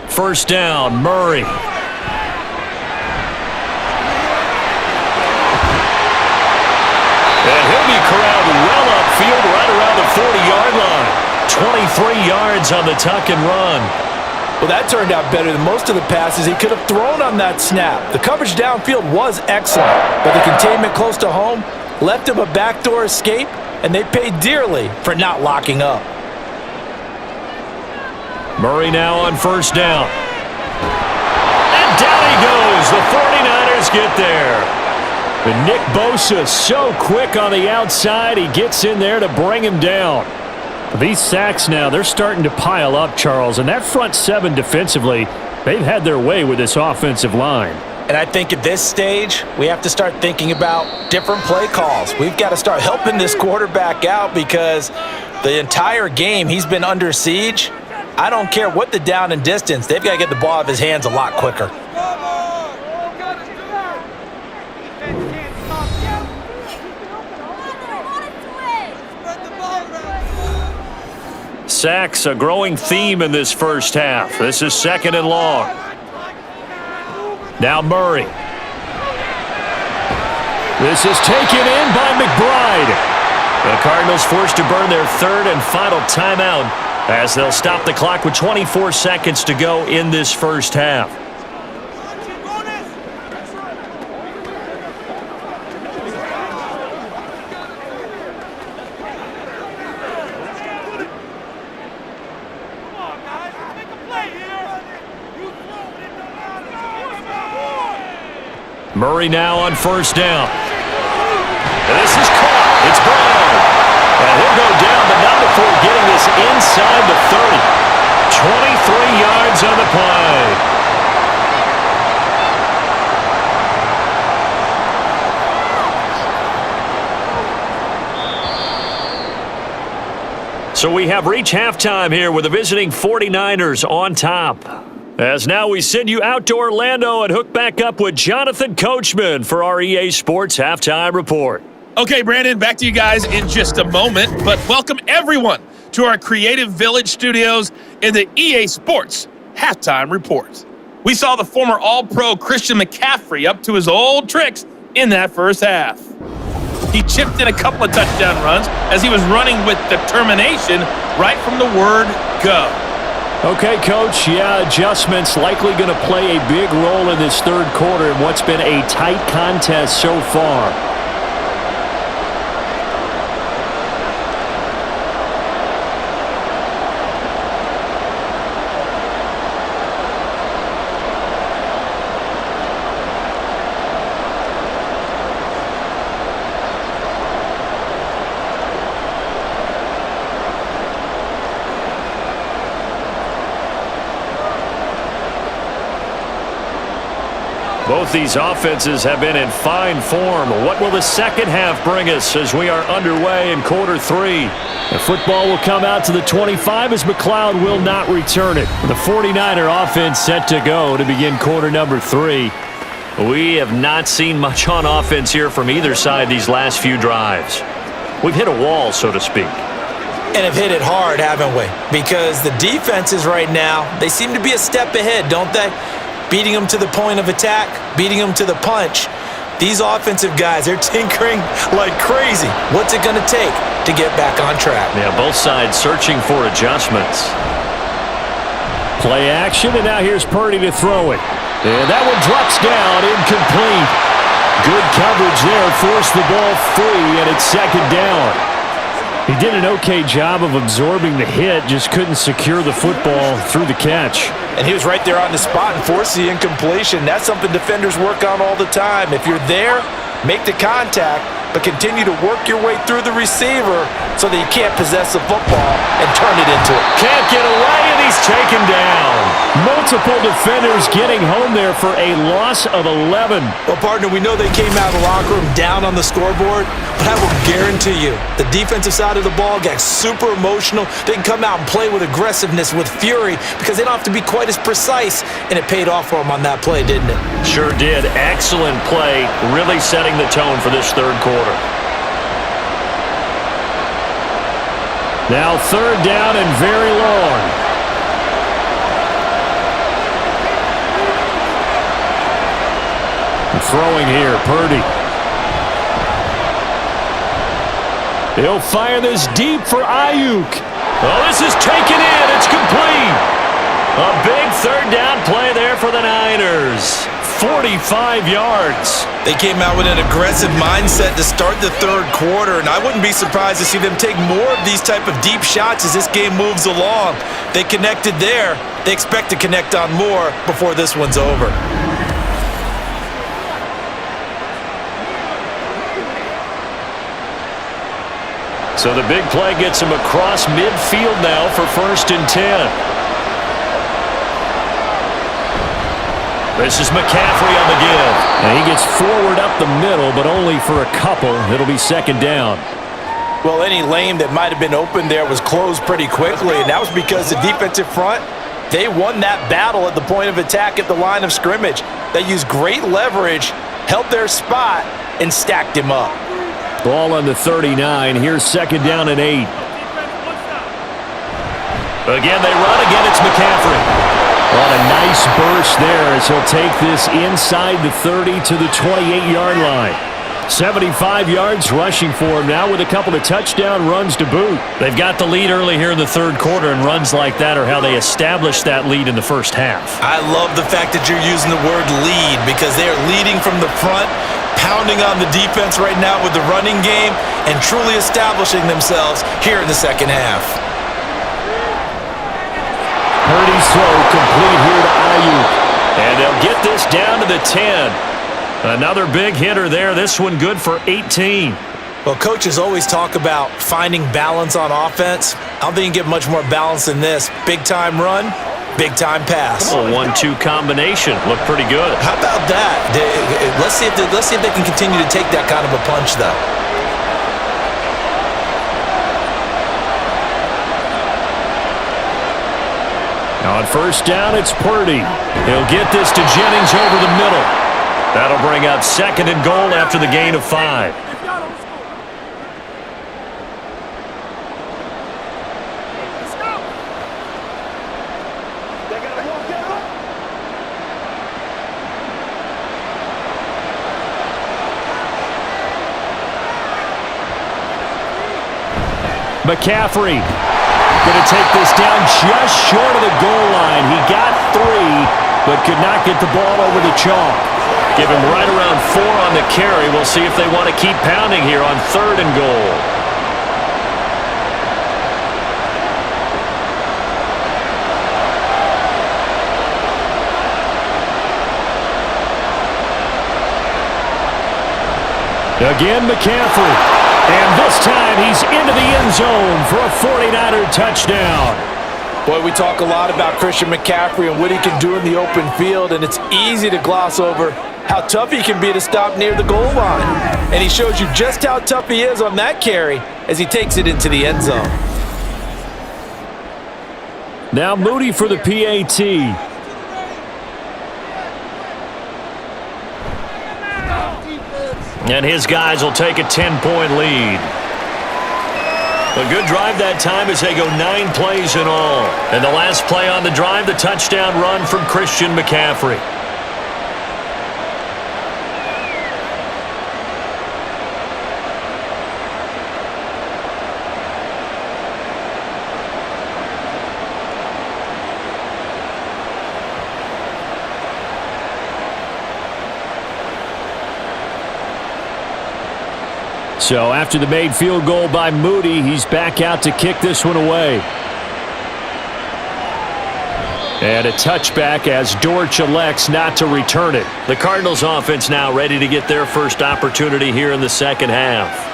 First down, Murray. And he'll be corralled well upfield right around the 40-yard line. 23 yards on the tuck and run. Well, that turned out better than most of the passes he could have thrown on that snap. The coverage downfield was excellent, but the containment close to home, left him a backdoor escape, and they paid dearly for not locking up. Murray now on first down. And down he goes. The 49ers get there. And Nick Bosa so quick on the outside. He gets in there to bring him down. These sacks now, they're starting to pile up, Charles. And that front seven defensively, they've had their way with this offensive line. And I think at this stage, we have to start thinking about different play calls. We've got to start helping this quarterback out because the entire game he's been under siege. I don't care what the down and distance. They've got to get the ball out of his hands a lot quicker. Sacks, a growing theme in this first half. This is second and long. Now Murray. This is taken in by McBride. The Cardinals forced to burn their third and final timeout as they'll stop the clock with 24 seconds to go in this first half. Murray now on first down. This is caught. It's Brown. And he'll go down, but not before getting this inside the 30. 23 yards on the play. So we have reached halftime here with the visiting 49ers on top. As now we send you out to Orlando and hook back up with Jonathan Coachman for our EA Sports Halftime Report. Okay, Brandon, back to you guys in just a moment, but welcome everyone to our Creative Village studios in the EA Sports Halftime Report. We saw the former All-Pro Christian McCaffrey up to his old tricks in that first half. He chipped in a couple of touchdown runs as he was running with determination right from the word go. Okay, Coach, adjustments likely going to play a big role in this third quarter in what's been a tight contest so far. Both these offenses have been in fine form. What will the second half bring us as we are underway in quarter three? The football will come out to the 25 as McLeod will not return it. The 49er offense set to go to begin quarter number three. We have not seen much on offense here from either side these last few drives. We've hit a wall, so to speak. And have hit it hard, haven't we? Because the defenses right now, they seem to be a step ahead, don't they? Beating them to the point of attack, beating them to the punch. These offensive guys, they're tinkering like crazy. What's it going to take to get back on track? Yeah, both sides searching for adjustments. Play action, and now here's Purdy to throw it. And that one drops down, incomplete. Good coverage there, forced the ball free, and it's second down. He did an okay job of absorbing the hit, just couldn't secure the football through the catch. And he was right there on the spot and forced the incompletion. That's something defenders work on all the time. If you're there, make the contact, but continue to work your way through the receiver so that you can't possess the football and turn it into it. Can't get away, and he's taken down. Multiple defenders getting home there for a loss of 11. Well, partner, we know they came out of the locker room down on the scoreboard, but I will guarantee you the defensive side of the ball got super emotional. They can come out and play with aggressiveness, with fury, because they don't have to be quite as precise, and it paid off for them on that play, didn't it? Sure did. Excellent play, really setting the tone for this third quarter. Now third down and very long. Throwing here, Purdy. He'll fire this deep for Ayuk. Oh, this is taken in. It's complete. A big third down play there for the Niners. 45 yards. They came out with an aggressive mindset to start the third quarter, and I wouldn't be surprised to see them take more of these type of deep shots as this game moves along. They connected there. They expect to connect on more before this one's over. So the big play gets him across midfield now for 1st and 10. This is McCaffrey on the give. And he gets forward up the middle, but only for a couple. It'll be 2nd down. Well, any lane that might have been open there was closed pretty quickly, and that was because the defensive front, they won that battle at the point of attack at the line of scrimmage. They used great leverage, held their spot, and stacked him up. Ball on the 39. Here's 2nd down and 8. Again, they run. Again, it's McCaffrey. What a nice burst there as he'll take this inside the 30 to the 28-yard line. 75 yards rushing for him now with a couple of touchdown runs to boot. They've got the lead early here in the third quarter, and runs like that are how they established that lead in the first half. I love the fact that you're using the word lead because they are leading from the front, pounding on the defense right now with the running game, and truly establishing themselves here in the second half. Purdy's throw complete here to Ayuk. And they'll get this down to the 10. Another big hitter there. This one good for 18. Well, coaches always talk about finding balance on offense. I don't think you can get much more balance than this. Big-time run, big-time pass. A 1-2 combination. Looked pretty good. How about that? Let's see if they can continue to take that kind of a punch, though. On 1st down, it's Purdy. He'll get this to Jennings over the middle. That'll bring up 2nd and goal after the gain of 5. McCaffrey going to take this down just short of the goal line. He got 3, but could not get the ball over the chalk. Give him right around 4 on the carry. We'll see if they want to keep pounding here on 3rd and goal. Again, McCaffrey. And this time he's into the end zone for a 49er touchdown. Boy, we talk a lot about Christian McCaffrey and what he can do in the open field, and it's easy to gloss over how tough he can be to stop near the goal line. And he shows you just how tough he is on that carry as he takes it into the end zone. Now Moody for the PAT. And his guys will take a 10-point lead. A good drive that time as they go 9 plays in all. And the last play on the drive, the touchdown run from Christian McCaffrey. So after the made field goal by Moody, he's back out to kick this one away. And a touchback as Dortch elects not to return it. The Cardinals offense now ready to get their first opportunity here in the second half.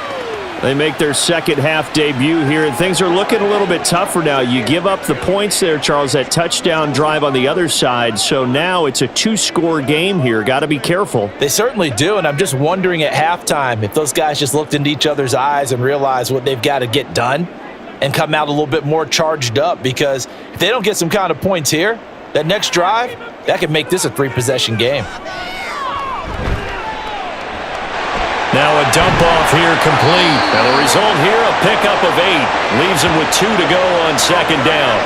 They make their second half debut here, and things are looking a little bit tougher now. You give up the points there, Charles, that touchdown drive on the other side. So now it's a 2-score game here. Got to be careful. They certainly do, and I'm just wondering at halftime if those guys just looked into each other's eyes and realized what they've got to get done and come out a little bit more charged up, because if they don't get some kind of points here, that next drive, that could make this a 3-possession game. Now a dump off here complete. And the result here, a pickup of 8. Leaves him with 2 to go on 2nd down.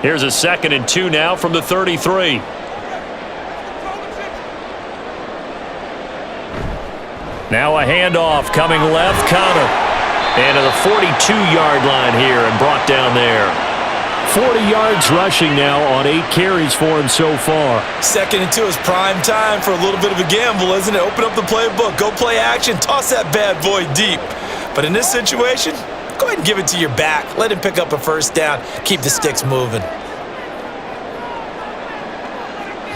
Here's a 2nd and 2 now from the 33. Now a handoff coming left, Connor. And to the 42-yard line here and brought down there. 40 yards rushing now on 8 carries for him so far. 2nd and 2 is prime time for a little bit of a gamble, isn't it? Open up the playbook, go play action, toss that bad boy deep. But in this situation, go ahead and give it to your back. Let him pick up a first down. Keep the sticks moving.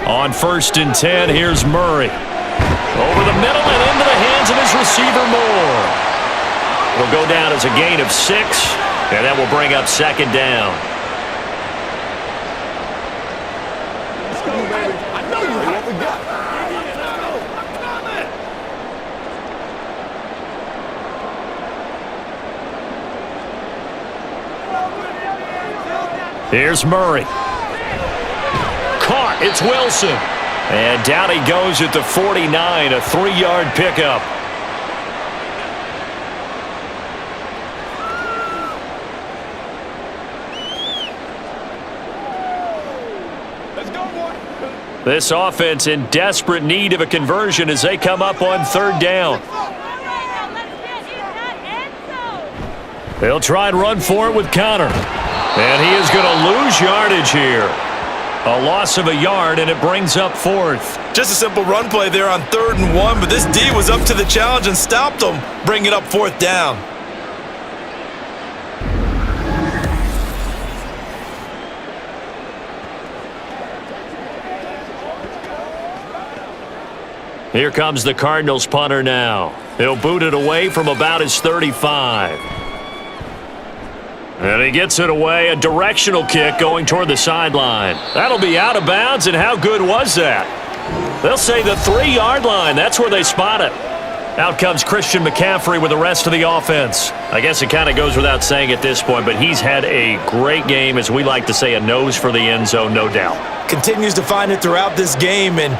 On 1st and 10, here's Murray. Over the middle and into the hands of his receiver, Moore. Will go down as a gain of 6, and that will bring up 2nd down. Here's Murray. Caught. It's Wilson. And down he goes at the 49, a 3-yard pickup. This offense in desperate need of a conversion as they come up on 3rd down. They'll try and run for it with Connor. And he is going to lose yardage here. A loss of a yard, and it brings up 4th. Just a simple run play there on 3rd and 1, but this D was up to the challenge and stopped him, bringing up 4th down. Here comes the Cardinals punter now. He'll boot it away from about his 35. And he gets it away, a directional kick going toward the sideline. That'll be out of bounds, and how good was that? They'll say the 3-yard line. That's where they spot it. Out comes Christian McCaffrey with the rest of the offense. I guess it kind of goes without saying at this point, but he's had a great game, as we like to say, a nose for the end zone, no doubt. Continues to find it throughout this game, and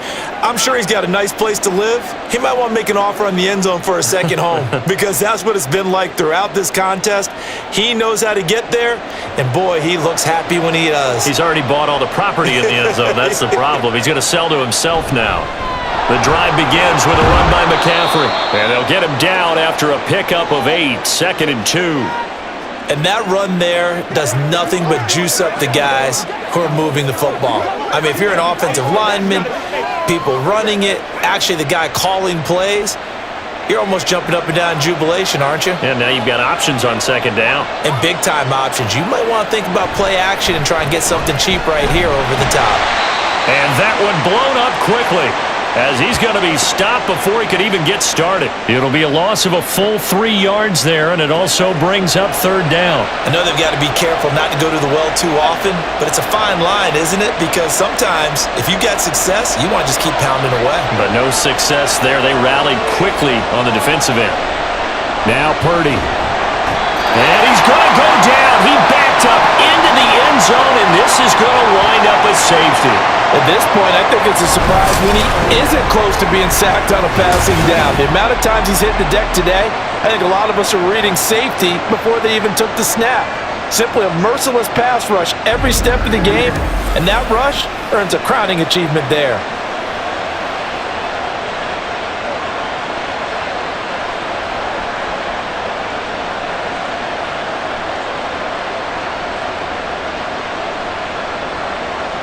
I'm sure he's got a nice place to live. He might want to make an offer on the end zone for a second home because that's what it's been like throughout this contest. He knows how to get there, and boy, he looks happy when he does. He's already bought all the property in the end zone. That's the problem. He's going to sell to himself now. The drive begins with a run by McCaffrey, and they'll get him down after a pickup of 8, 2nd and 2. And that run there does nothing but juice up the guys who are moving the football. I mean, if you're an offensive lineman, people running it, actually the guy calling plays, you're almost jumping up and down in jubilation, aren't you? And now you've got options on 2nd down. And big-time options. You might want to think about play action and try and get something cheap right here over the top. And that one blown up quickly, as he's going to be stopped before he could even get started. It'll be a loss of a full 3 yards there, and it also brings up 3rd down. I know they've got to be careful not to go to the well too often, but it's a fine line, isn't it? Because sometimes, if you got success, you want to just keep pounding away. But no success there. They rallied quickly on the defensive end. Now Purdy. And he's going to go down. He backed up into the end zone, and this is going to wind up a safety. At this point, I think it's a surprise when he isn't close to being sacked on a passing down. The amount of times he's hit the deck today, I think a lot of us are reading safety before they even took the snap. Simply a merciless pass rush every step of the game, and that rush earns a crowning achievement there.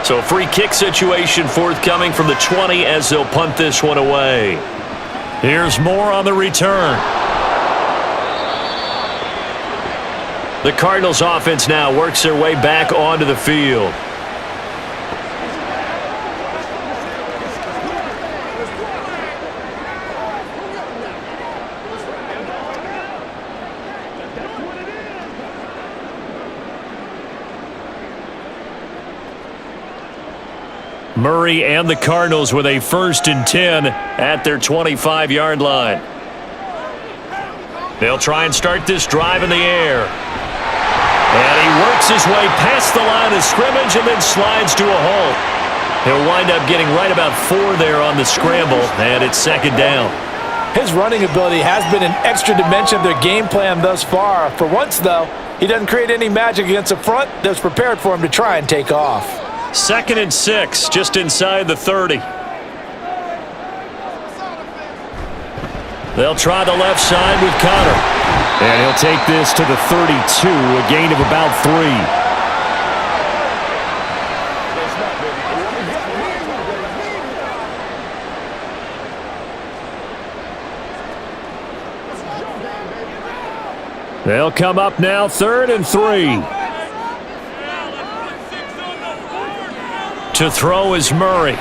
So free kick situation forthcoming from the 20 as they'll punt this one away. Here's Moore on the return. The Cardinals offense now works their way back onto the field. Murray and the Cardinals with a 1st and 10 at their 25-yard line. They'll try and start this drive in the air. And he works his way past the line of scrimmage and then slides to a halt. He'll wind up getting right about 4 there on the scramble, and it's 2nd down. His running ability has been an extra dimension of their game plan thus far. For once, though, he doesn't create any magic against the front that's prepared for him to try and take off. 2nd and 6, just inside the 30. They'll try the left side with Connor. And he'll take this to the 32, a gain of about 3. They'll come up now, 3rd and 3. To throw is Murray.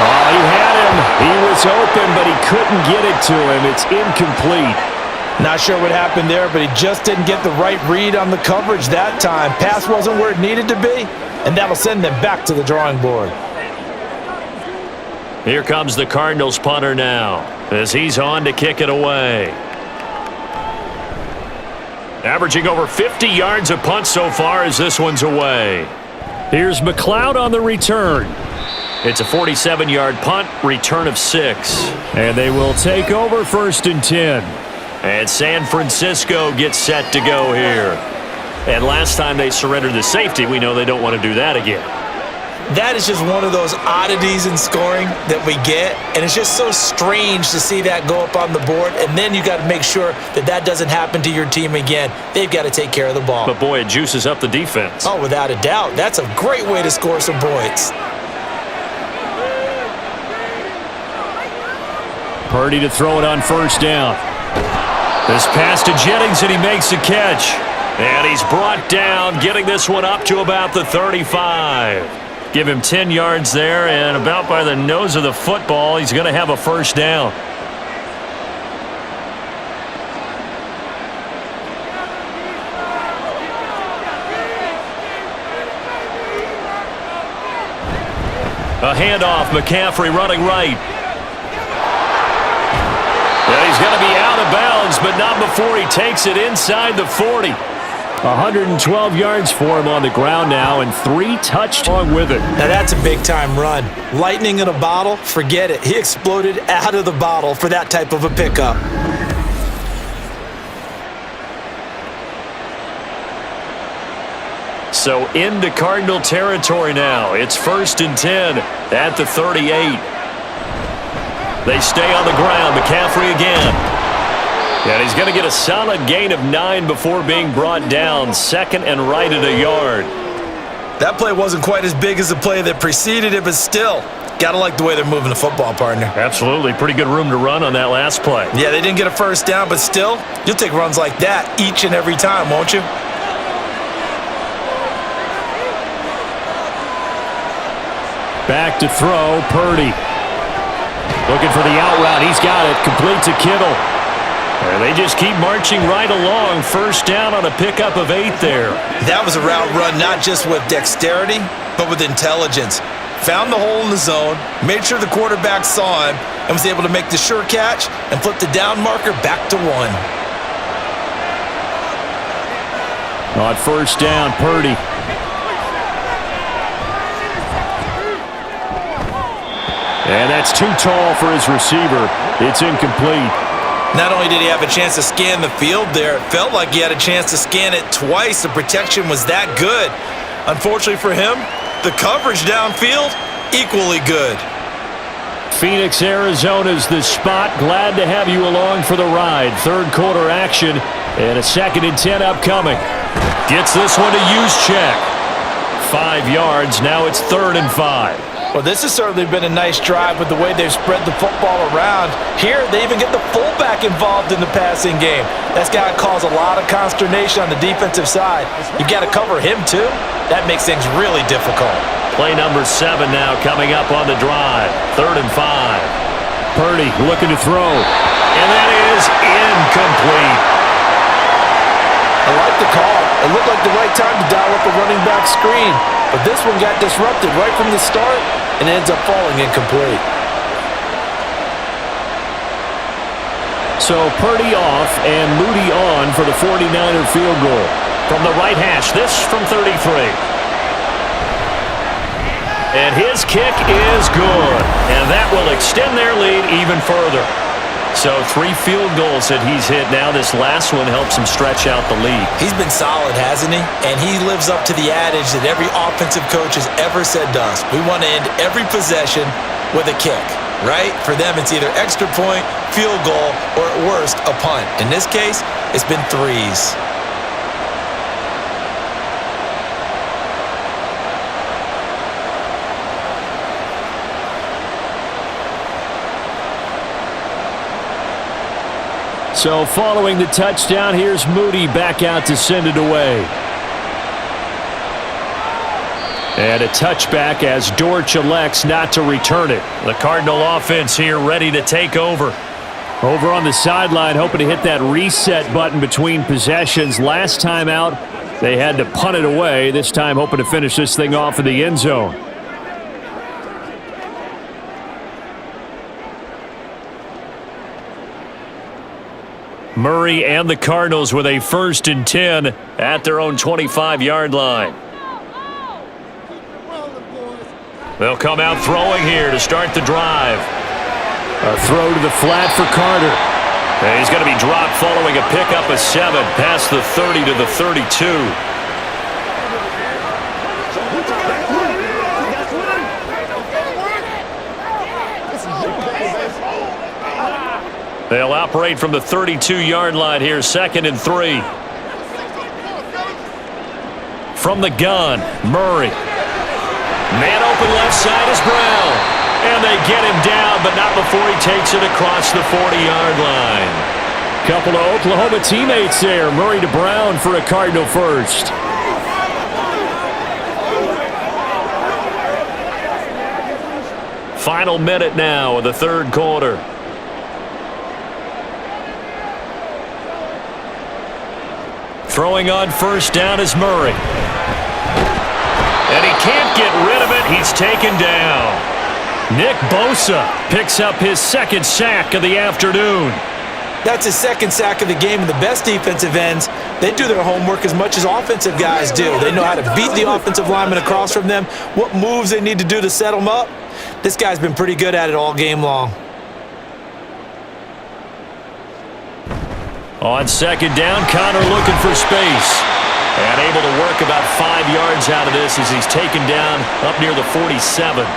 Oh, he had him. He was open, but he couldn't get it to him. It's incomplete. Not sure what happened there, but he just didn't get the right read on the coverage that time. Pass wasn't where it needed to be, and that'll send them back to the drawing board. Here comes the Cardinals punter now, as he's on to kick it away. Averaging over 50 yards a punt so far as this one's away. Here's McLeod on the return. It's a 47-yard punt, return of 6. And they will take over 1st and 10. And San Francisco gets set to go here. And last time they surrendered the safety, we know they don't want to do that again. That is just one of those oddities in scoring that we get, and it's just so strange to see that go up on the board, and then you got to make sure that that doesn't happen to your team again. They've got to take care of the ball. But boy, it juices up the defense. Oh, without a doubt. That's a great way to score some points. Purdy to throw it on 1st down. This pass to Jennings, and he makes the catch. And he's brought down, getting this one up to about the 35. Give him 10 yards there, and about by the nose of the football, he's going to have a 1st down. A handoff, McCaffrey running right. And he's going to be out of bounds, but not before he takes it inside the 40. 112 yards for him on the ground now, and 3 touchdowns with it. Now that's a big-time run. Lightning in a bottle, forget it. He exploded out of the bottle for that type of a pickup. So into Cardinal territory now. It's 1st and 10 at the 38. They stay on the ground. McCaffrey again. And he's going to get a solid gain of 9 before being brought down. 2nd and right at a yard. That play wasn't quite as big as the play that preceded it, but still, got to like the way they're moving the football, partner. Absolutely. Pretty good room to run on that last play. Yeah, they didn't get a 1st down, but still, you'll take runs like that each and every time, won't you? Back to throw, Purdy. Looking for the out route. He's got it. Complete to Kittle. And they just keep marching right along. 1st down on a pickup of 8 there. That was a route run not just with dexterity, but with intelligence. Found the hole in the zone, made sure the quarterback saw him, and was able to make the sure catch and flip the down marker back to 1. On 1st down, Purdy. And that's too tall for his receiver. It's incomplete. Not only did he have a chance to scan the field there, it felt like he had a chance to scan it twice. The protection was that good. Unfortunately for him, the coverage downfield, equally good. Phoenix, Arizona's the spot. Glad to have you along for the ride. 3rd quarter action and a 2nd and 10 upcoming. Gets this one to Juszczyk. 5 yards. Now it's 3rd and 5. Well, this has certainly been a nice drive with the way they've spread the football around. Here, they even get the fullback involved in the passing game. That's got to cause a lot of consternation on the defensive side. You got to cover him, too. That makes things really difficult. Play number 7 now coming up on the drive. 3rd and 5. Purdy looking to throw. And that is incomplete. I like the call. It looked like the right time to dial up a running back screen. But this one got disrupted right from the start and ends up falling incomplete. So Purdy off and Moody on for the 49er field goal. From the right hash, this from 33. And his kick is good. And that will extend their lead even further. So 3 field goals that he's hit now. This last one helps him stretch out the lead. He's been solid, hasn't he? And he lives up to the adage that every offensive coach has ever said to us. We want to end every possession with a kick. right? For them, it's either extra point, field goal, or at worst, a punt. In this case, it's been threes. So following the touchdown, here's Moody back out to send it away. And a touchback as Dortch elects not to return it. The Cardinal offense here ready to take over. Over on the sideline, hoping to hit that reset button between possessions. Last time out, they had to punt it away. This time hoping to finish this thing off in the end zone. Murray and the Cardinals with a 1st and 10 at their own 25-yard line. They'll come out throwing here to start the drive. A throw to the flat for Carter. And he's going to be dropped following a pickup of 7 past the 30 to the 32. They'll operate from the 32-yard line here, 2nd and 3. From the gun, Murray. Man open left side is Brown. And they get him down, but not before he takes it across the 40-yard line. Couple of Oklahoma teammates there. Murray to Brown for a Cardinal first. Final minute now of the 3rd quarter. Throwing on 1st down is Murray. And he can't get rid of it. He's taken down. Nick Bosa picks up his 2nd sack of the afternoon. That's his 2nd sack of the game, and the best defensive ends, they do their homework as much as offensive guys do. They know how to beat the offensive lineman across from them, what moves they need to do to set them up. This guy's been pretty good at it all game long. On 2nd down, Connor looking for space. And able to work about 5 yards out of this as he's taken down up near the 47.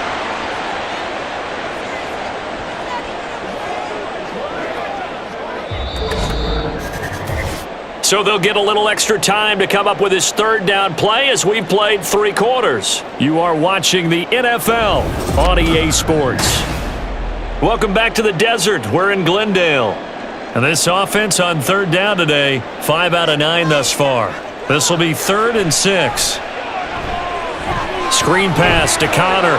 So they'll get a little extra time to come up with his 3rd down play as we've played 3 quarters. You are watching the NFL on EA Sports. Welcome back to the desert. We're in Glendale. And this offense on 3rd down today, 5 out of 9 thus far. This will be 3rd and 6. Screen pass to Connor.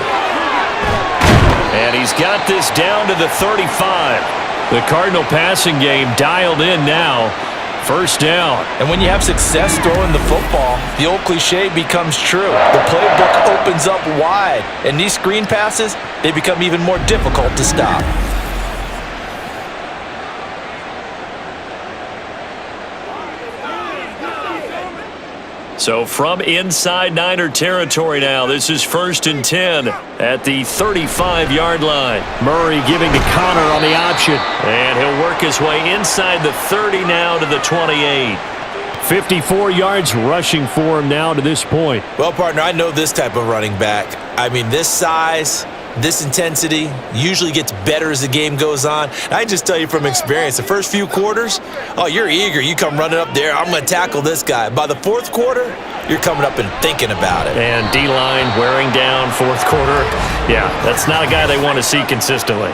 And he's got this down to the 35. The Cardinal passing game dialed in now. 1st down. And when you have success throwing the football, the old cliche becomes true. The playbook opens up wide. And these screen passes, they become even more difficult to stop. So from inside Niner territory now, this is 1st and 10 at the 35-yard line. Murray giving to Connor on the option. And he'll work his way inside the 30 now to the 28. 54 yards rushing for him now to this point. Well, partner, I know this type of running back. I mean, this size, this intensity usually gets better as the game goes on. And I just tell you from experience, the first few quarters, oh, you're eager. You come running up there, I'm going to tackle this guy. By the 4th quarter, you're coming up and thinking about it. And D-line wearing down 4th quarter. Yeah, that's not a guy they want to see consistently.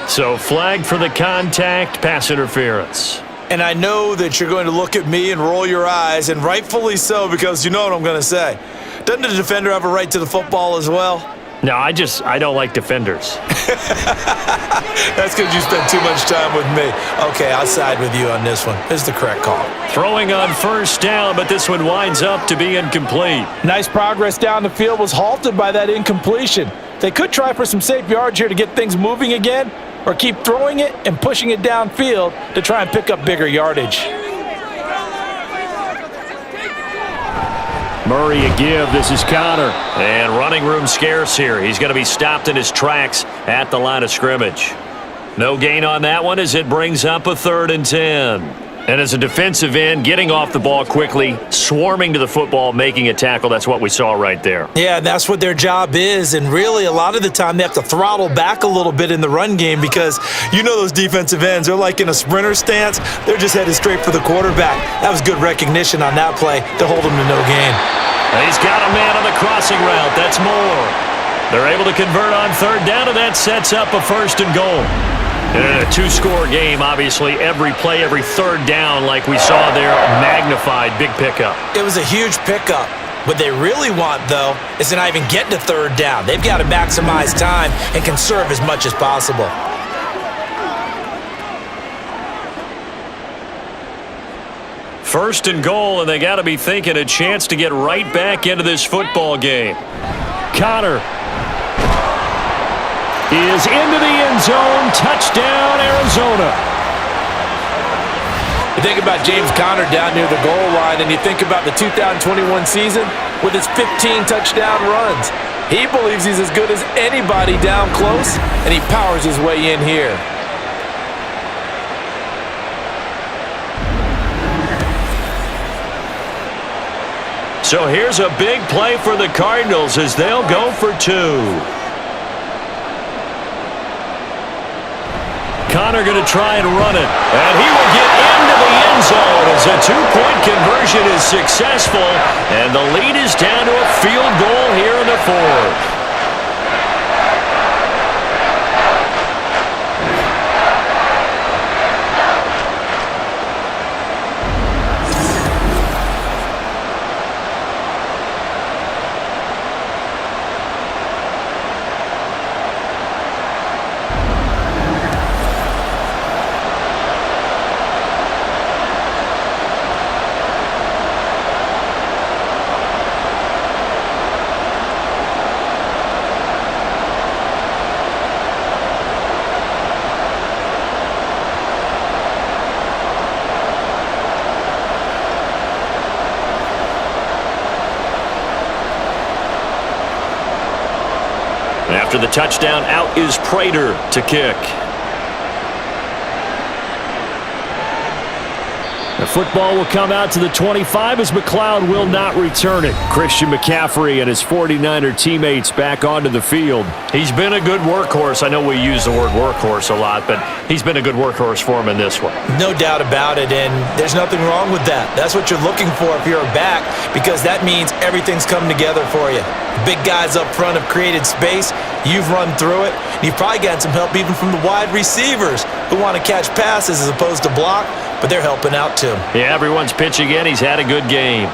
So flag for the contact, pass interference. And I know that you're going to look at me and roll your eyes, and rightfully so, because you know what I'm going to say. Doesn't the defender have a right to the football as well? No, I don't like defenders. That's because you spend too much time with me. Okay, I'll side with you on this one. This is the correct call. Throwing on 1st down, but this one winds up to be incomplete. Nice progress down the field was halted by that incompletion. They could try for some safe yards here to get things moving again, or keep throwing it and pushing it downfield to try and pick up bigger yardage. Murray a give. This is Connor. And running room scarce here. He's going to be stopped in his tracks at the line of scrimmage. No gain on that one as it brings up a 3rd and 10. And as a defensive end, getting off the ball quickly, swarming to the football, making a tackle, that's what we saw right there. Yeah, that's what their job is. And really, a lot of the time, they have to throttle back a little bit in the run game because you know those defensive ends, they're like in a sprinter stance. They're just headed straight for the quarterback. That was good recognition on that play to hold them to no gain. He's got a man on the crossing route. That's more. They're able to convert on third down, and that sets up a 1st and goal. In a 2-score game, obviously, every play, every third down, like we saw there, magnified, big pickup. It was a huge pickup. What they really want, though, is to not even get to third down. They've got to maximize time and conserve as much as possible. First and goal, and they got to be thinking a chance to get right back into this football game. Connor is into the end zone. Touchdown, Arizona. You think about James Conner down near the goal line, and you think about the 2021 season with his 15 touchdown runs. He believes he's as good as anybody down close, and he powers his way in here. So here's a big play for the Cardinals as they'll go for 2. Connor going to try and run it, and he will get into the end zone as a 2-point conversion is successful, and the lead is down to a field goal here in the 4th. After the touchdown, out is Prater to kick. The football will come out to the 25 as McLeod will not return it. Christian McCaffrey and his 49er teammates back onto the field. He's been a good workhorse. I know we use the word workhorse a lot, but he's been a good workhorse for him in this one. No doubt about it, and there's nothing wrong with that. That's what you're looking for if you're a back, because that means everything's come together for you. Big guys up front have created space. You've run through it. You've probably gotten some help even from the wide receivers who want to catch passes as opposed to block, but they're helping out too. Yeah, everyone's pitching in. He's had a good game.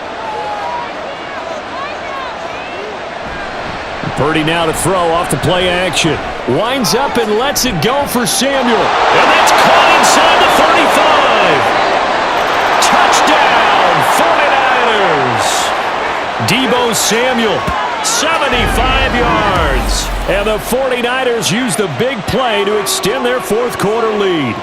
Purdy now to throw off the play action. Winds up and lets it go for Samuel. And that's caught inside the 35. Touchdown, 49ers. Deebo Samuel, 75 yards. And the 49ers use the big play to extend their 4th quarter lead.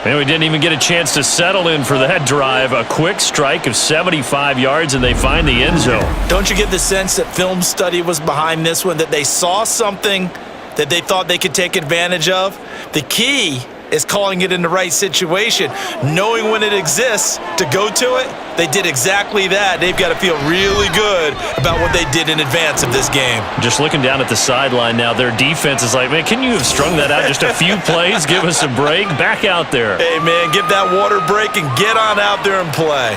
And we didn't even get a chance to settle in for that drive. A quick strike of 75 yards, and they find the end zone. Don't you get the sense that film study was behind this one, that they saw something that they thought they could take advantage of? The key is calling it in the right situation, knowing when it exists to go to it. They did exactly that. They've got to feel really good about what they did in advance of this game. Just looking down at the sideline now, their defense is like, man, can you have strung that out just a few plays? Give us a break. Back out there. Hey, man, give that water break and get on out there and play.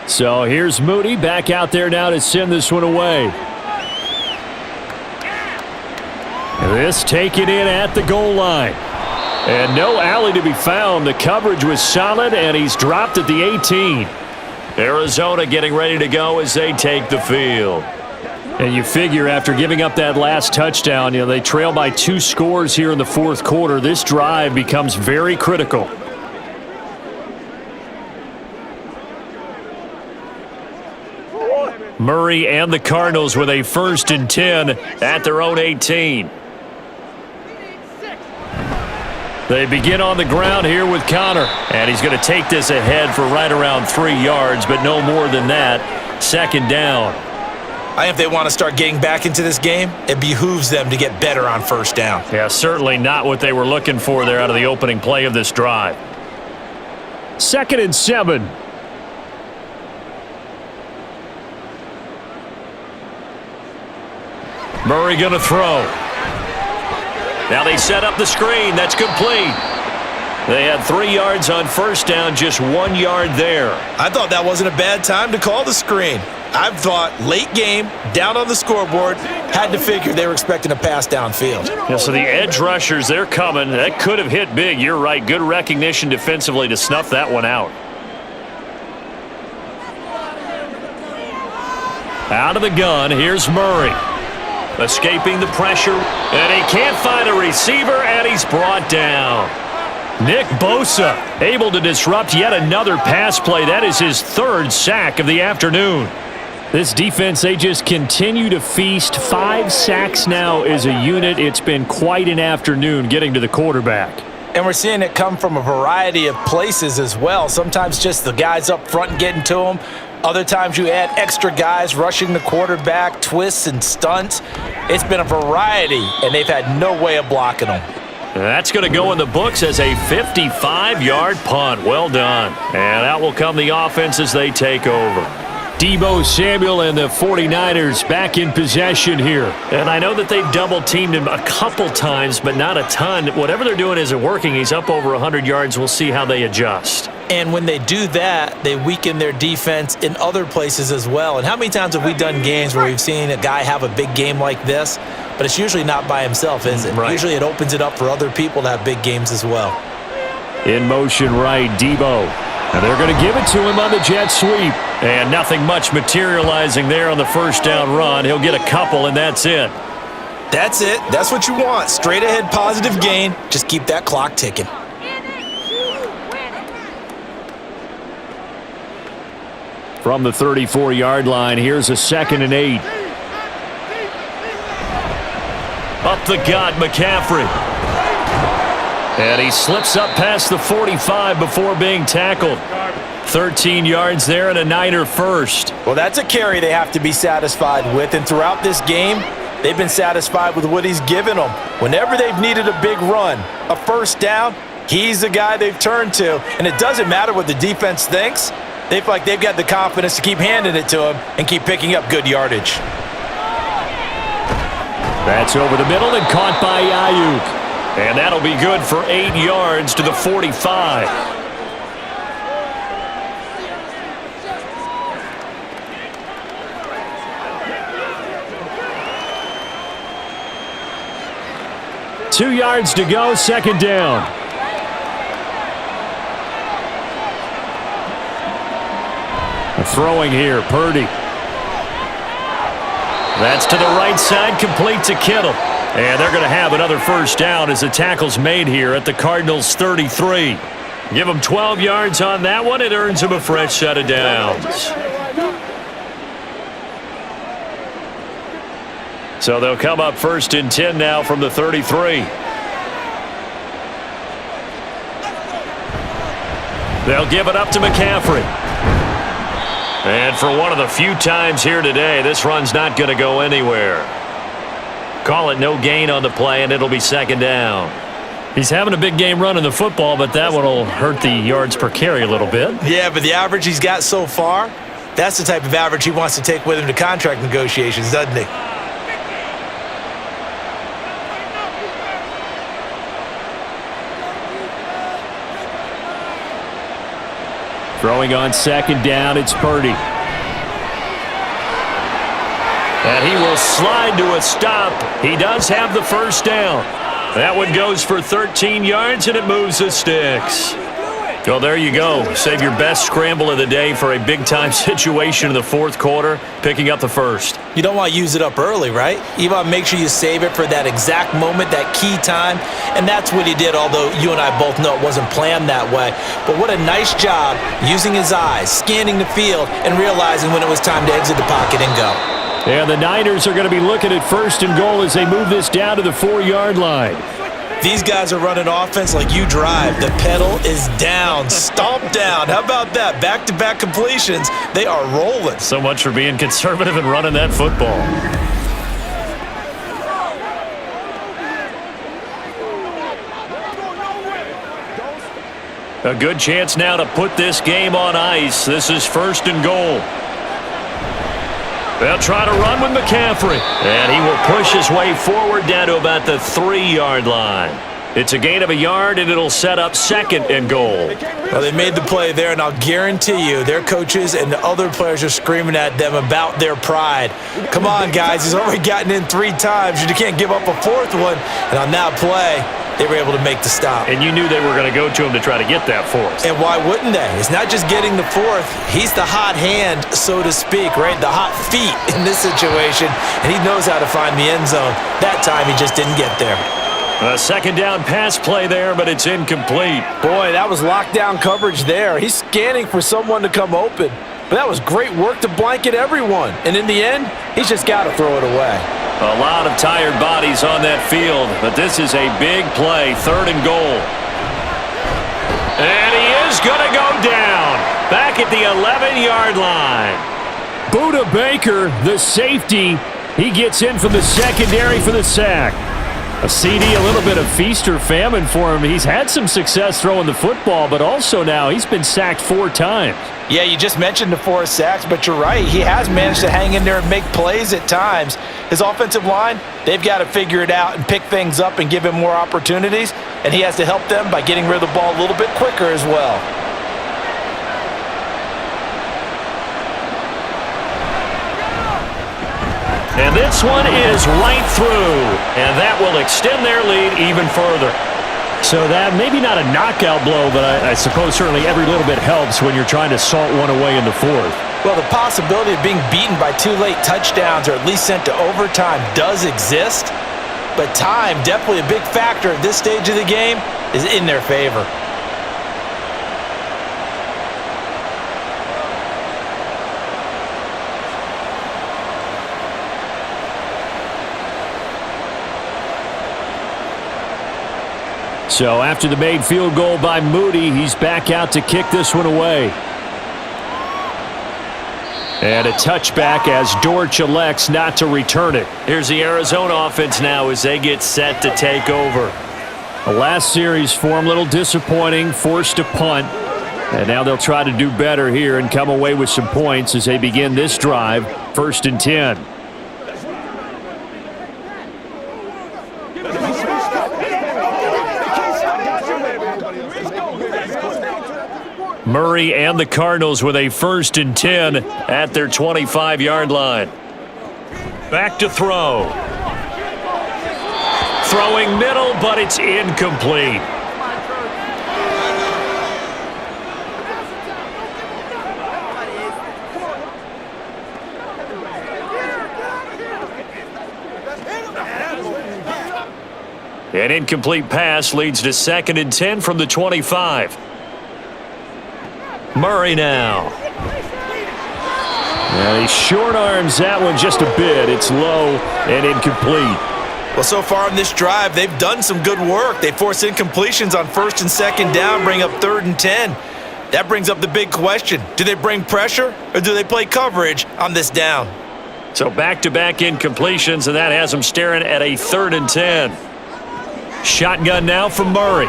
So here's Moody back out there now to send this one away. This taken in at the goal line. And no alley to be found. The coverage was solid, and he's dropped at the 18. Arizona getting ready to go as they take the field. And you figure after giving up that last touchdown, they trail by 2 scores here in the 4th quarter. This drive becomes very critical. Murray and the Cardinals with a 1st and 10 at their own 18. They begin on the ground here with Connor. And he's going to take this ahead for right around 3 yards, but no more than that. 2nd down. I think if they want to start getting back into this game, it behooves them to get better on 1st down. Yeah, certainly not what they were looking for there out of the opening play of this drive. 2nd and 7. Murray going to throw. Now they set up the screen. That's complete. They had 3 yards on 1st down, just 1 yard there. I thought that wasn't a bad time to call the screen. I thought late game, down on the scoreboard, had to figure they were expecting a pass downfield. Yeah, so the edge rushers, they're coming. That could have hit big. You're right. Good recognition defensively to snuff that one out. Out of the gun, here's Murray. Escaping the pressure, and he can't find a receiver, and he's brought down. Nick Bosa able to disrupt yet another pass play. That is his 3rd sack of the afternoon. This defense, they just continue to feast. 5 sacks now as a unit. It's been quite an afternoon getting to the quarterback. And we're seeing it come from a variety of places as well. Sometimes just the guys up front and getting to them. Other times you add extra guys rushing the quarterback, twists and stunts. It's been a variety, and they've had no way of blocking them. That's going to go in the books as a 55-yard punt. Well done. And out will come the offense as they take over. Deebo Samuel and the 49ers back in possession here. And I know that they've double-teamed him a couple times, but not a ton. Whatever they're doing isn't working. He's up over 100 yards. We'll see how they adjust. And when they do that, they weaken their defense in other places as well. And how many times have we done games where we've seen a guy have a big game like this, but it's usually not by himself, is it? Right. Usually it opens it up for other people to have big games as well. In motion right, Deebo. And they're going to give it to him on the jet sweep. And nothing much materializing there on the 1st down run. He'll get a couple, and that's it. That's it. That's what you want. Straight ahead positive gain. Just keep that clock ticking. From the 34-yard line, here's a 2nd and 8. Up the gut, McCaffrey. And he slips up past the 45 before being tackled. 13 yards there and a Niner first. Well, that's a carry they have to be satisfied with. And throughout this game, they've been satisfied with what he's given them. Whenever they've needed a big run, a 1st down, he's the guy they've turned to. And it doesn't matter what the defense thinks. They feel like they've got the confidence to keep handing it to him and keep picking up good yardage. That's over the middle and caught by Ayuk. And that'll be good for 8 yards to the 45. Two yards to go, 2nd down. Throwing here, Purdy. That's to the right side, complete to Kittle. And they're going to have another 1st down as the tackle's made here at the Cardinals' 33. Give them 12 yards on that one. It earns them a fresh set of downs. So they'll come up 1st and 10 now from the 33. They'll give it up to McCaffrey. And for one of the few times here today, this run's not going to go anywhere. Call it no gain on the play, and it'll be 2nd down. He's having a big game running the football, but that one will hurt the yards per carry a little bit. Yeah, but the average he's got so far, that's the type of average he wants to take with him to contract negotiations, doesn't he? Throwing on 2nd down, it's Purdy. And he will slide to a stop. He does have the 1st down. That one goes for 13 yards, and it moves the sticks. Well, there you go. Save your best scramble of the day for a big-time situation in the fourth quarter, picking up the first. You don't want to use it up early, right? You want to make sure you save it for that exact moment, that key time, and that's what he did, although you and I both know it wasn't planned that way. But what a nice job using his eyes, scanning the field, and realizing when it was time to exit the pocket and go. And the Niners are going to be looking at first and goal as they move this down to the 4-yard line. These guys are running offense like you drive. The pedal is down, stomp down. How about that? Back-to-back completions. They are rolling. So much for being conservative and running that football. A good chance now to put this game on ice. This is first and goal. They'll try to run with McCaffrey. And he will push his way forward down to about the 3-yard line. It's a gain of a yard, and it'll set up second and goal. Well, they made the play there, and I'll guarantee you their coaches and the other players are screaming at them about their pride. Come on, guys. He's already gotten in 3 times. You can't give up a 4th one. And on that play, they were able to make the stop. And you knew they were going to go to him to try to get that 4th. And why wouldn't they? It's not just getting the 4th. He's the hot hand, so to speak, right? The hot feet in this situation. And he knows how to find the end zone. That time, he just didn't get there. A second down pass play there, but it's incomplete. Boy, that was lockdown coverage there. He's scanning for someone to come open. But that was great work to blanket everyone. And in the end, he's just got to throw it away. A lot of tired bodies on that field, but this is a big play, third and goal. And he is going to go down, back at the 11-yard line. Buda Baker, the safety, he gets in from the secondary for the sack. A CD, a little bit of feast or famine for him. He's had some success throwing the football, but also now he's been sacked 4 times. Yeah, you just mentioned the 4 sacks, but you're right. He has managed to hang in there and make plays at times. His offensive line, they've got to figure it out and pick things up and give him more opportunities, and he has to help them by getting rid of the ball a little bit quicker as well. And this one is right through, and that will extend their lead even further. So that maybe not a knockout blow, but I suppose certainly every little bit helps when you're trying to salt one away in the 4th. Well, the possibility of being beaten by 2 late touchdowns or at least sent to overtime does exist, but time, definitely a big factor at this stage of the game, is in their favor. So after the made field goal by Moody, he's back out to kick this one away. And a touchback as Dortch elects not to return it. Here's the Arizona offense now as they get set to take over. The last series for him, a little disappointing, forced to punt. And now they'll try to do better here and come away with some points as they begin this drive, 1st and 10. Murray and the Cardinals with a 1st and 10 at their 25-yard line. Back to throw. Throwing middle, but it's incomplete. An incomplete pass leads to 2nd and 10 from the 25. Murray now. And he short arms that one just a bit. It's low and incomplete. Well, so far on this drive, they've done some good work. They force incompletions on 1st and 2nd down, bring up 3rd and 10. That brings up the big question. Do they bring pressure or do they play coverage on this down? So back-to-back incompletions, and that has them staring at a 3rd and 10. Shotgun now from Murray.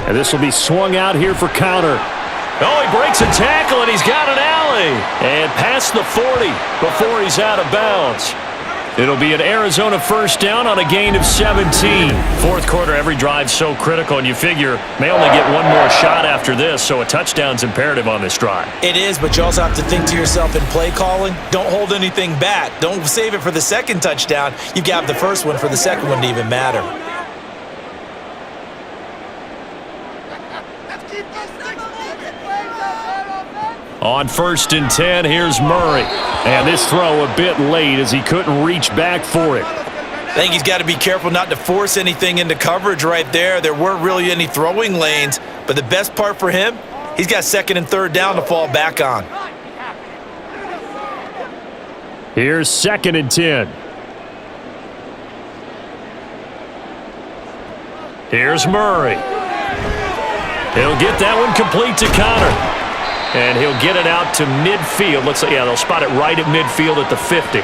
And this will be swung out here for counter. Oh, he breaks a tackle, and he's got an alley. And past the 40 before he's out of bounds. It'll be an Arizona 1st down on a gain of 17. Fourth quarter, every drive's so critical, and you figure may only get one more shot after this, so a touchdown's imperative on this drive. It is, but you also have to think to yourself in play calling, don't hold anything back. Don't save it for the 2nd touchdown. You've got the 1st one for the 2nd one to even matter. On 1st and 10, here's Murray. And this throw a bit late as he couldn't reach back for it. I think he's got to be careful not to force anything into coverage right there. There weren't really any throwing lanes, but the best part for him, he's got 2nd and 3rd down to fall back on. Here's 2nd and 10. Here's Murray. He'll get that one complete to Connor. And he'll get it out to midfield. Looks like, yeah, they'll spot it right at midfield at the 50.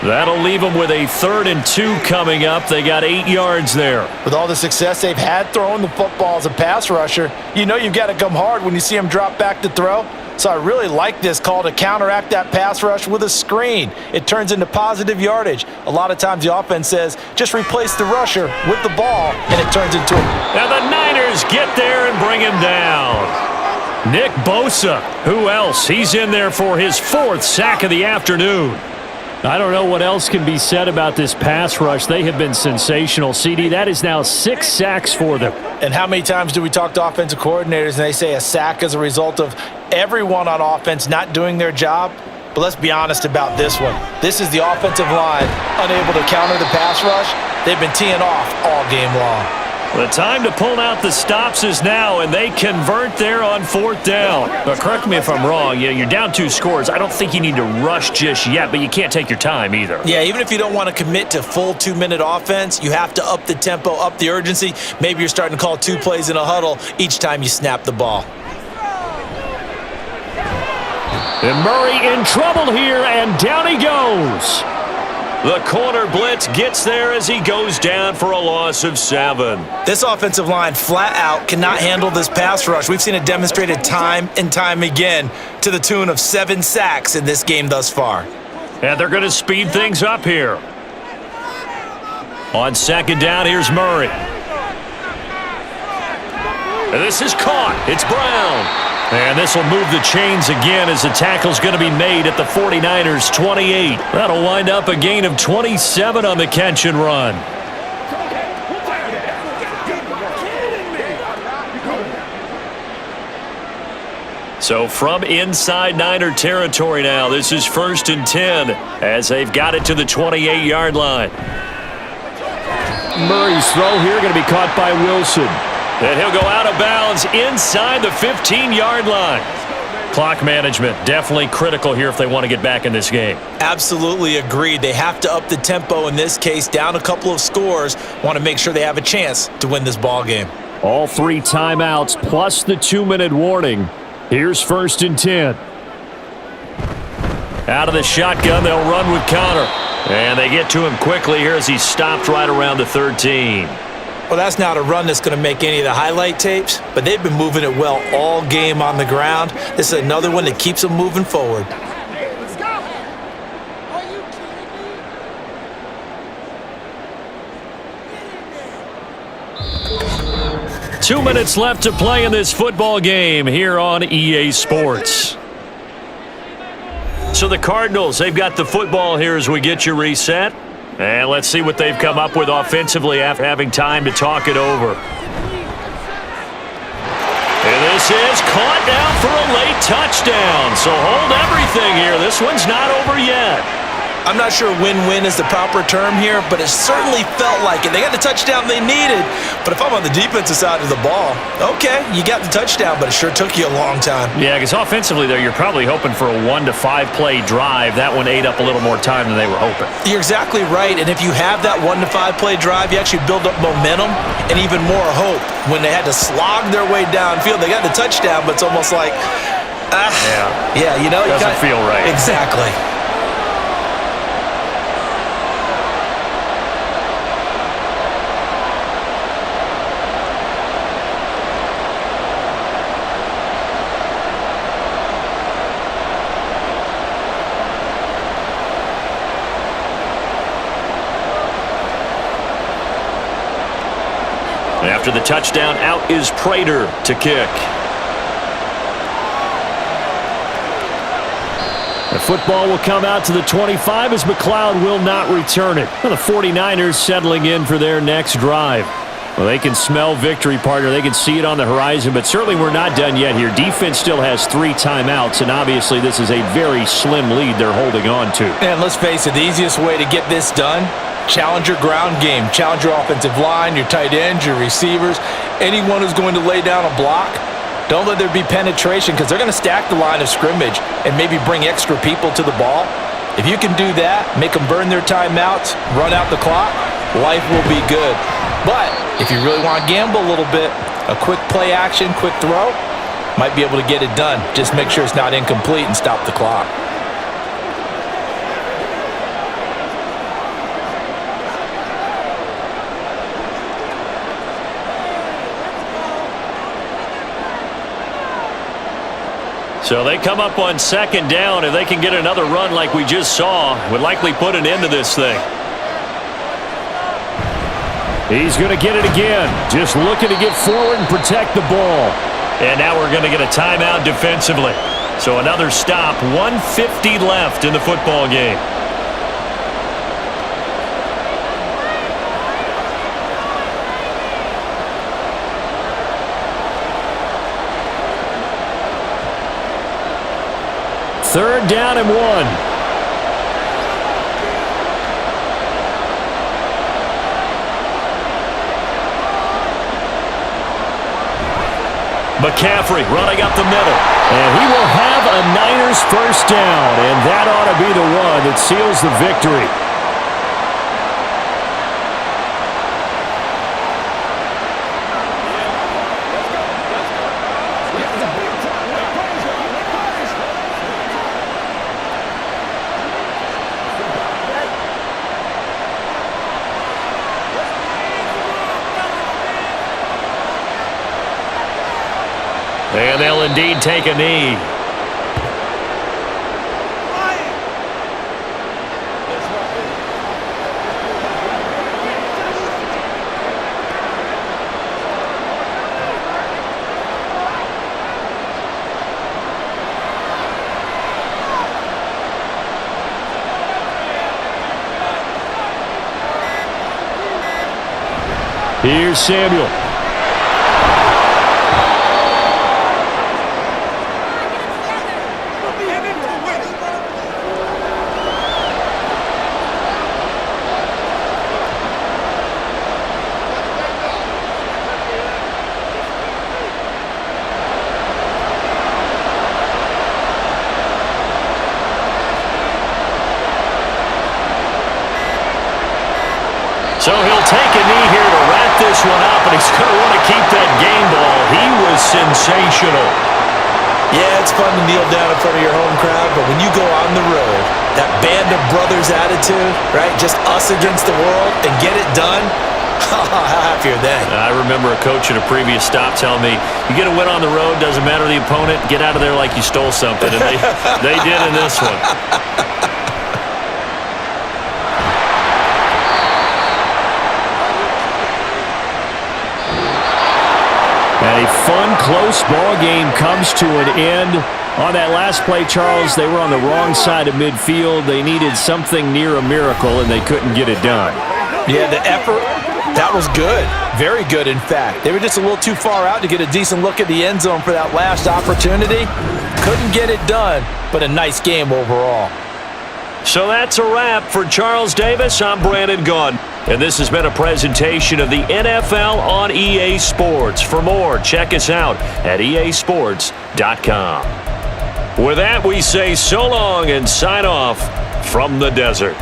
That'll leave them with a 3rd and 2 coming up. They got 8 yards there. With all the success they've had throwing the football as a pass rusher, you know you've got to come hard when you see him drop back to throw. So I really like this call to counteract that pass rush with a screen. It turns into positive yardage. A lot of times the offense says, just replace the rusher with the ball, and it turns into a... Now the Niners get there and bring him down. Nick Bosa, who else? He's in there for his 4th sack of the afternoon. I don't know what else can be said about this pass rush. They have been sensational. CD, that is now 6 sacks for them. And how many times do we talk to offensive coordinators and they say a sack is a result of everyone on offense not doing their job? But let's be honest about this one. This is the offensive line unable to counter the pass rush. They've been teeing off all game long. The time to pull out the stops is now, and they convert there on 4th down. But correct me if I'm wrong. You're down 2 scores. I don't think you need to rush just yet, but you can't take your time either. Yeah, even if you don't want to commit to full 2-minute offense, you have to up the tempo, up the urgency. Maybe you're starting to call 2 plays in a huddle each time you snap the ball. And Murray in trouble here, and down he goes. The corner blitz gets there as he goes down for a loss of 7. This offensive line flat out cannot handle this pass rush. We've seen it demonstrated time and time again to the tune of 7 sacks in this game thus far. And they're going to speed things up here. On 2nd down, here's Murray. And this is caught. It's Brown. And this will move the chains again as the tackle's going to be made at the 49ers' 28. That'll wind up a gain of 27 on the catch and run. So from inside Niner territory now, this is 1st and 10 as they've got it to the 28-yard line. Murray's throw here going to be caught by Wilson. And he'll go out of bounds inside the 15-yard line. Clock management definitely critical here if they want to get back in this game. Absolutely agreed. They have to up the tempo in this case, down a couple of scores. Want to make sure they have a chance to win this ball game. All 3 timeouts plus the 2-minute warning. Here's 1st and 10. Out of the shotgun, they'll run with Connor. And they get to him quickly here as he's stopped right around the 13. Well, that's not a run that's going to make any of the highlight tapes, but they've been moving it well all game on the ground. This is another one that keeps them moving forward. Let's go. Are you kidding me? 2 minutes left to play in this football game here on EA Sports. So the Cardinals, they've got the football here as we get you reset. And let's see what they've come up with offensively after having time to talk it over. And this is caught down for a late touchdown. So hold everything here. This one's not over yet. I'm not sure win-win is the proper term here, but it certainly felt like it. They got the touchdown they needed, but if I'm on the defensive side of the ball, okay, you got the touchdown, but it sure took you a long time. Yeah, because offensively, though, you're probably hoping for a 1 to 5 play drive. That one ate up a little more time than they were hoping. You're exactly right, and if you have that 1 to 5 play drive, you actually build up momentum and even more hope. When they had to slog their way downfield, they got the touchdown, but it's almost like, yeah, you know, doesn't feel right. Exactly. After the touchdown, out is Prater to kick. The football will come out to the 25 as McLeod will not return it. The 49ers settling in for their next drive. Well, they can smell victory, partner. They can see it on the horizon, but certainly we're not done yet here. Defense still has 3 timeouts, and obviously this is a very slim lead they're holding on to. And let's face it, the easiest way to get this done, challenge your ground game. Challenge your offensive line, your tight ends, your receivers, anyone who's going to lay down a block. Don't let there be penetration because they're going to stack the line of scrimmage and maybe bring extra people to the ball. If you can do that, make them burn their timeouts, run out the clock, life will be good. But if you really want to gamble a little bit, a quick play action, quick throw, might be able to get it done. Just make sure it's not incomplete and stop the clock. So they come up on 2nd down. If they can get another run like we just saw, would likely put an end to this thing. He's going to get it again. Just looking to get forward and protect the ball. And now we're going to get a timeout defensively. So another stop. 1:50 left in the football game. Third down and 1. McCaffrey running up the middle. And he will have a Niners first down. And that ought to be the one that seals the victory. And they'll indeed take a knee. Here's Samuel. So he'll take a knee here to wrap this one up, and he's going to want to keep that game ball. He was sensational. Yeah, it's fun to kneel down in front of your home crowd, but when you go on the road, that band of brothers attitude, right, just us against the world, and get it done, how happy are they? I remember a coach at a previous stop telling me, you get a win on the road, doesn't matter the opponent, get out of there like you stole something, and they did in this one. And a fun, close ball game comes to an end. On that last play, Charles, they were on the wrong side of midfield. They needed something near a miracle, and they couldn't get it done. Yeah, the effort, that was good. Very good, in fact. They were just a little too far out to get a decent look at the end zone for that last opportunity. Couldn't get it done, but a nice game overall. So that's a wrap for Charles Davis. I'm Brandon Gunn. And this has been a presentation of the NFL on EA Sports. For more, check us out at easports.com. With that, we say so long and sign off from the desert.